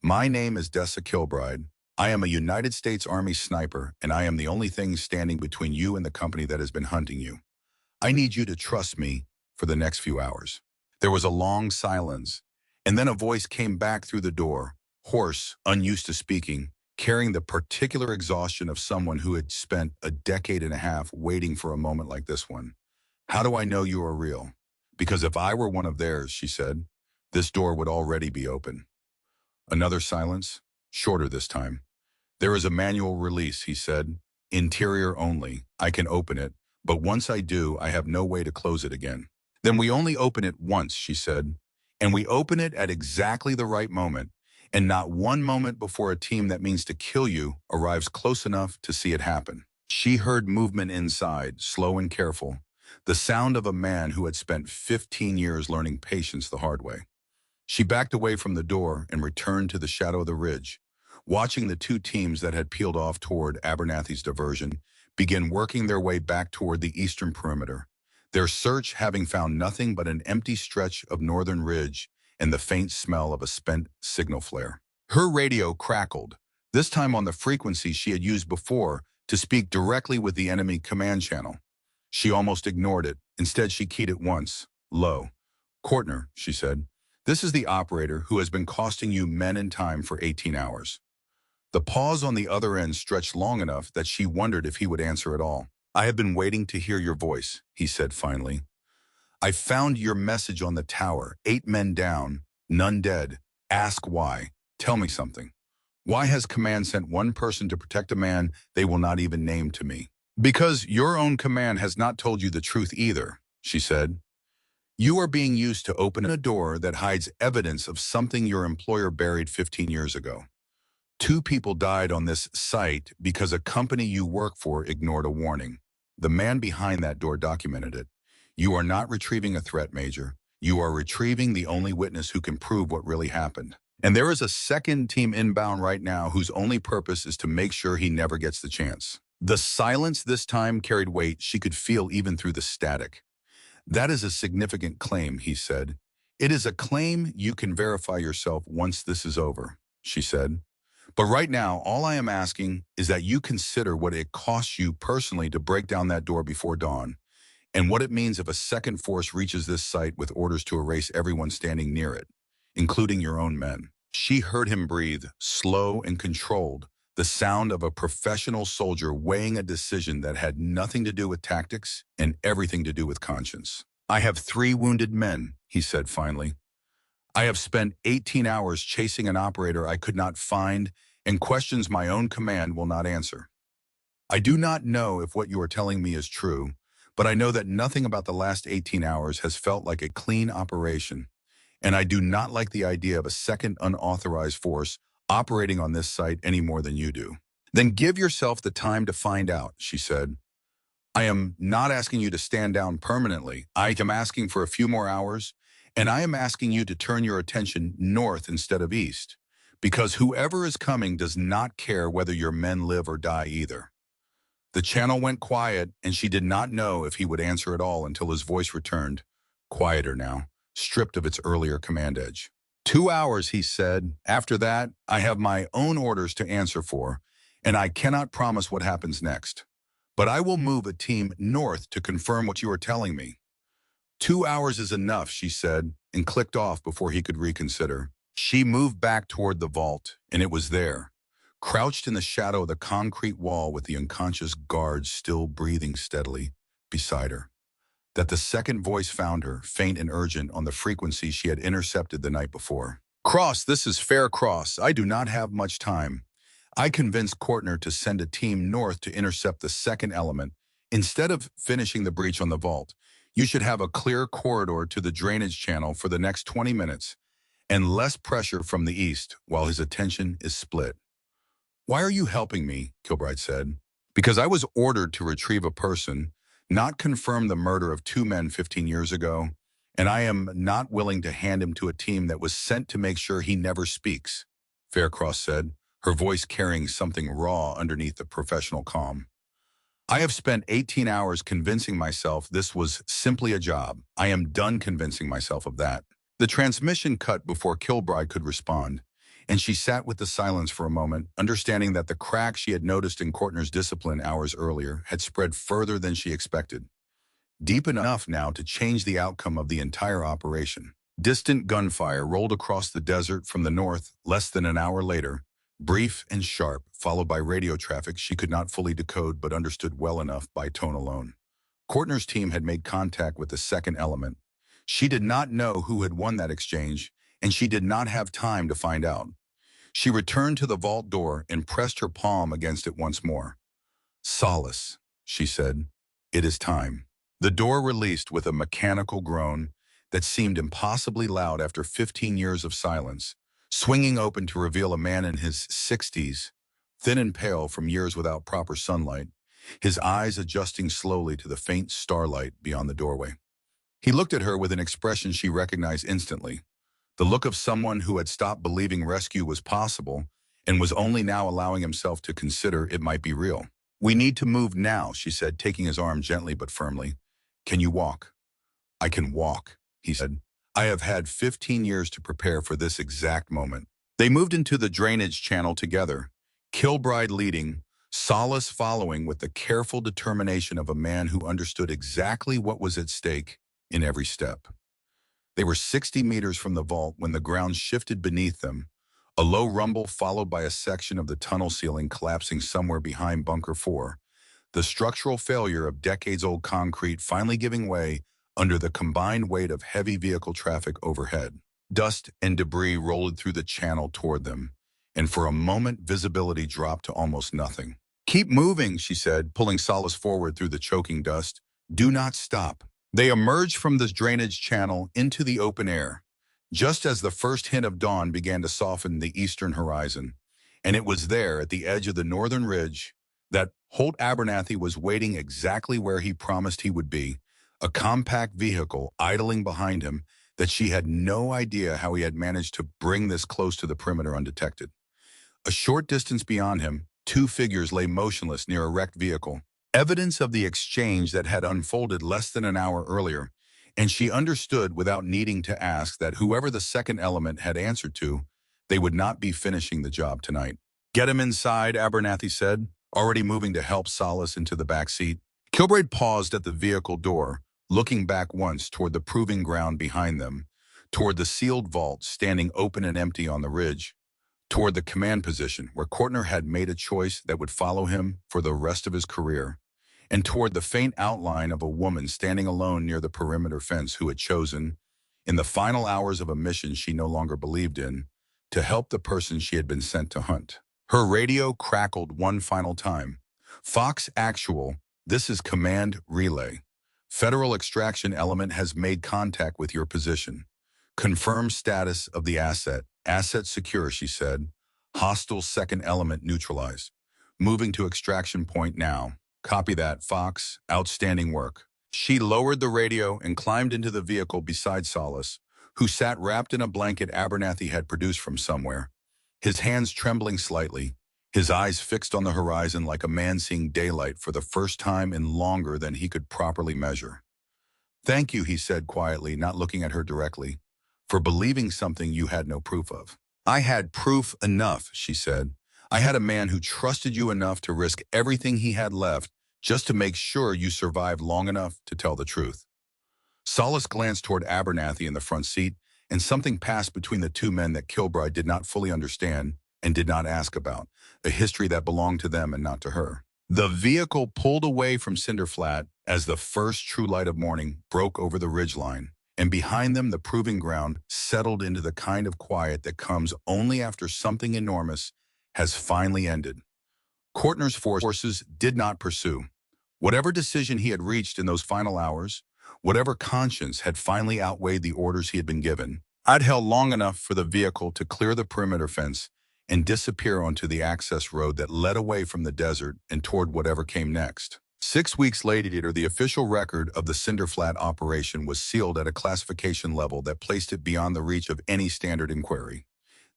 My name is Dessa Kilbride. I am a United States Army sniper, and I am the only thing standing between you and the company that has been hunting you. I need you to trust me for the next few hours. There was a long silence, and then a voice came back through the door, hoarse, unused to speaking, carrying the particular exhaustion of someone who had spent a decade and a half waiting for a moment like this one. How do I know you are real? Because if I were one of theirs, she said, this door would already be open. Another silence, shorter this time. There is a manual release, he said. Interior only. I can open it, but once I do, I have no way to close it again. Then we only open it once, she said, and we open it at exactly the right moment, and not one moment before a team that means to kill you arrives close enough to see it happen. She heard movement inside, slow and careful, the sound of a man who had spent 15 years learning patience the hard way. She backed away from the door and returned to the shadow of the ridge, watching the two teams that had peeled off toward Abernathy's diversion begin working their way back toward the eastern perimeter, their search having found nothing but an empty stretch of northern ridge and the faint smell of a spent signal flare. Her radio crackled, this time on the frequency she had used before to speak directly with the enemy command channel. She almost ignored it. Instead, she keyed it once. Low. "Courtner," she said, "this is the operator who has been costing you men and time for 18 hours. The pause on the other end stretched long enough that she wondered if he would answer at all. "I have been waiting to hear your voice," he said finally. "I found your message on the tower. 8 men down, none dead. Ask why. Tell me something. Why has command sent one person to protect a man they will not even name to me?" "Because your own command has not told you the truth either," she said. "You are being used to open a door that hides evidence of something your employer buried 15 years ago. 2 people died on this site because a company you work for ignored a warning. The man behind that door documented it. You are not retrieving a threat, Major. You are retrieving the only witness who can prove what really happened. And there is a second team inbound right now whose only purpose is to make sure he never gets the chance." The silence this time carried weight she could feel even through the static. "That is a significant claim," he said. "It is a claim you can verify yourself once this is over," she said. "But right now, all I am asking is that you consider what it costs you personally to break down that door before dawn, and what it means if a second force reaches this site with orders to erase everyone standing near it, including your own men." She heard him breathe, slow and controlled, the sound of a professional soldier weighing a decision that had nothing to do with tactics and everything to do with conscience. "I have 3 wounded men," he said finally. "I have spent 18 hours chasing an operator I could not find and questions my own command will not answer. I do not know if what you are telling me is true, but I know that nothing about the last 18 hours has felt like a clean operation, and I do not like the idea of a second unauthorized force operating on this site any more than you do." "Then give yourself the time to find out," she said. "I am not asking you to stand down permanently. I am asking for a few more hours, and I am asking you to turn your attention north instead of east, because whoever is coming does not care whether your men live or die either." The channel went quiet, and she did not know if he would answer at all until his voice returned, quieter now, stripped of its earlier command edge. "2 hours," he said. "After that, I have my own orders to answer for, and I cannot promise what happens next. But I will move a team north to confirm what you are telling me." "2 hours is enough," she said, and clicked off before he could reconsider. She moved back toward the vault, and it was there, crouched in the shadow of the concrete wall with the unconscious guards still breathing steadily beside her, that the second voice found her, faint and urgent, on the frequency she had intercepted the night before. "Cross, this is Fair Cross. I do not have much time. I convinced Courtner to send a team north to intercept the second element. Instead of finishing the breach on the vault, you should have a clear corridor to the drainage channel for the next 20 minutes and less pressure from the east while his attention is split." "Why are you helping me?" Kilbride said. "Because I was ordered to retrieve a person, not confirm the murder of 2 men 15 years ago, and I am not willing to hand him to a team that was sent to make sure he never speaks," Faircross said, her voice carrying something raw underneath the professional calm. "I have spent 18 hours convincing myself this was simply a job. I am done convincing myself of that." The transmission cut before Kilbride could respond, and she sat with the silence for a moment, understanding that the crack she had noticed in Courtner's discipline hours earlier had spread further than she expected, deep enough now to change the outcome of the entire operation. Distant gunfire rolled across the desert from the north less than an hour later, brief and sharp, followed by radio traffic she could not fully decode but understood well enough by tone alone. Courtner's team had made contact with the second element. She did not know who had won that exchange, and she did not have time to find out. She returned to the vault door and pressed her palm against it once more. "Solace," she said. "It is time." The door released with a mechanical groan that seemed impossibly loud after 15 years of silence, swinging open to reveal a man in his 60s, thin and pale from years without proper sunlight, his eyes adjusting slowly to the faint starlight beyond the doorway. He looked at her with an expression she recognized instantly, the look of someone who had stopped believing rescue was possible and was only now allowing himself to consider it might be real. "We need to move now," she said, taking his arm gently but firmly. "Can you walk?" "I can walk," he said. "I have had 15 years to prepare for this exact moment." They moved into the drainage channel together, Kilbride leading, Solace following with the careful determination of a man who understood exactly what was at stake in every step. They were 60 meters from the vault when the ground shifted beneath them, a low rumble followed by a section of the tunnel ceiling collapsing somewhere behind Bunker 4, the structural failure of decades-old concrete finally giving way under the combined weight of heavy vehicle traffic overhead. Dust and debris rolled through the channel toward them, and for a moment visibility dropped to almost nothing. "Keep moving," she said, pulling Solace forward through the choking dust. "Do not stop." They emerged from this drainage channel into the open air, just as the first hint of dawn began to soften the eastern horizon, and it was there at the edge of the northern ridge that Holt Abernathy was waiting exactly where he promised he would be, a compact vehicle idling behind him that she had no idea how he had managed to bring this close to the perimeter undetected. A short distance beyond him, two figures lay motionless near a wrecked vehicle, evidence of the exchange that had unfolded less than an hour earlier, and she understood without needing to ask that whoever the second element had answered to, they would not be finishing the job tonight. "Get him inside," Abernathy said, already moving to help Solace into the back seat. Kilbride paused at the vehicle door, looking back once toward the proving ground behind them, toward the sealed vault standing open and empty on the ridge, toward the command position where Kortner had made a choice that would follow him for the rest of his career, and toward the faint outline of a woman standing alone near the perimeter fence who had chosen, in the final hours of a mission she no longer believed in, to help the person she had been sent to hunt. Her radio crackled one final time. "Fox Actual, this is Command Relay. Federal extraction element has made contact with your position. Confirm status of the asset. Asset secure," she said. "Hostile second element neutralized. Moving to extraction point now. Copy that, Fox. Outstanding work." She lowered the radio and climbed into the vehicle beside Solace, who sat wrapped in a blanket Abernathy had produced from somewhere, his hands trembling slightly, his eyes fixed on the horizon like a man seeing daylight for the first time in longer than he could properly measure. "Thank you," he said quietly, not looking at her directly, "for believing something you had no proof of." "I had proof enough," she said. "I had a man who trusted you enough to risk everything he had left just to make sure you survived long enough to tell the truth." Solace glanced toward Abernathy in the front seat, and something passed between the two men that Kilbride did not fully understand and did not ask about, a history that belonged to them and not to her. The vehicle pulled away from Cinder Flat as the first true light of morning broke over the ridgeline, and behind them the proving ground settled into the kind of quiet that comes only after something enormous has finally ended. Kortner's forces did not pursue. Whatever decision he had reached in those final hours, whatever conscience had finally outweighed the orders he had been given, I'd held long enough for the vehicle to clear the perimeter fence and disappear onto the access road that led away from the desert and toward whatever came next. 6 weeks later, the official record of the Cinder Flat operation was sealed at a classification level that placed it beyond the reach of any standard inquiry.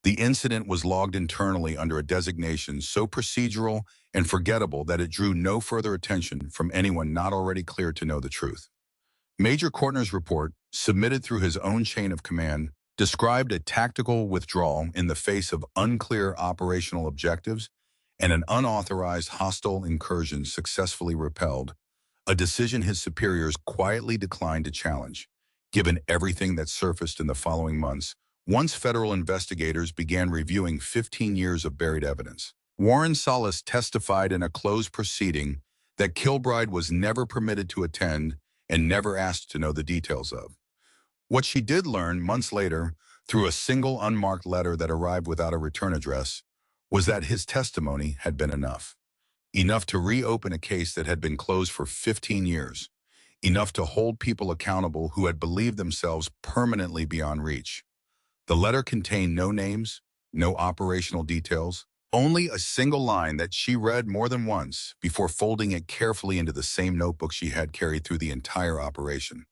The incident was logged internally under a designation so procedural and forgettable that it drew no further attention from anyone not already cleared to know the truth. Major Kortner's report, submitted through his own chain of command, described a tactical withdrawal in the face of unclear operational objectives and an unauthorized hostile incursion successfully repelled, a decision his superiors quietly declined to challenge, given everything that surfaced in the following months, once federal investigators began reviewing 15 years of buried evidence. Warren Solace testified in a closed proceeding that Kilbride was never permitted to attend and never asked to know the details of. What she did learn months later, through a single unmarked letter that arrived without a return address, was that his testimony had been enough. Enough to reopen a case that had been closed for 15 years. Enough to hold people accountable who had believed themselves permanently beyond reach. The letter contained no names, no operational details, only a single line that she read more than once before folding it carefully into the same notebook she had carried through the entire operation.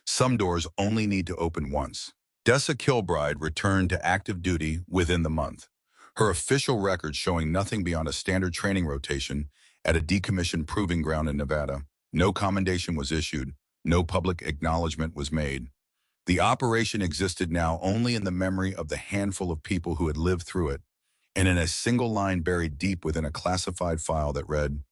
"Some doors only need to open once. Dessa Kilbride returned to active duty within the month, her official record showing nothing beyond a standard training rotation at a decommissioned proving ground in Nevada. No commendation was issued, no public acknowledgement was made. The operation existed now only in the memory of the handful of people who had lived through it, and in a single line buried deep within a classified file that read,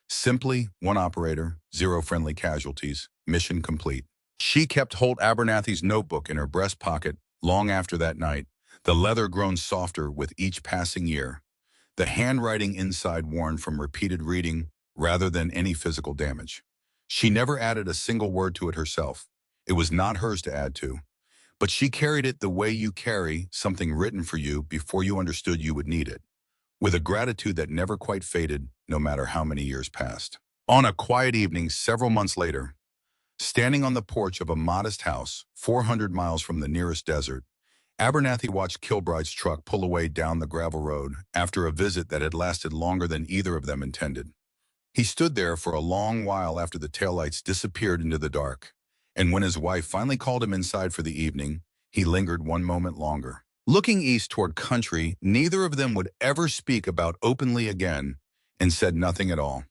"Simply, one operator, zero friendly casualties, mission complete." She kept Holt Abernathy's notebook in her breast pocket long after that night, the leather grown softer with each passing year, the handwriting inside worn from repeated reading rather than any physical damage. She never added a single word to it herself. It was not hers to add to, but she carried it the way you carry something written for you before you understood you would need it, with a gratitude that never quite faded no matter how many years passed. On a quiet evening several months later, standing on the porch of a modest house 400 miles from the nearest desert, Abernathy watched Kilbride's truck pull away down the gravel road after a visit that had lasted longer than either of them intended. He stood there for a long while after the taillights disappeared into the dark, and when his wife finally called him inside for the evening, he lingered one moment longer. Looking east toward country neither of them would ever speak about openly again, and said nothing at all.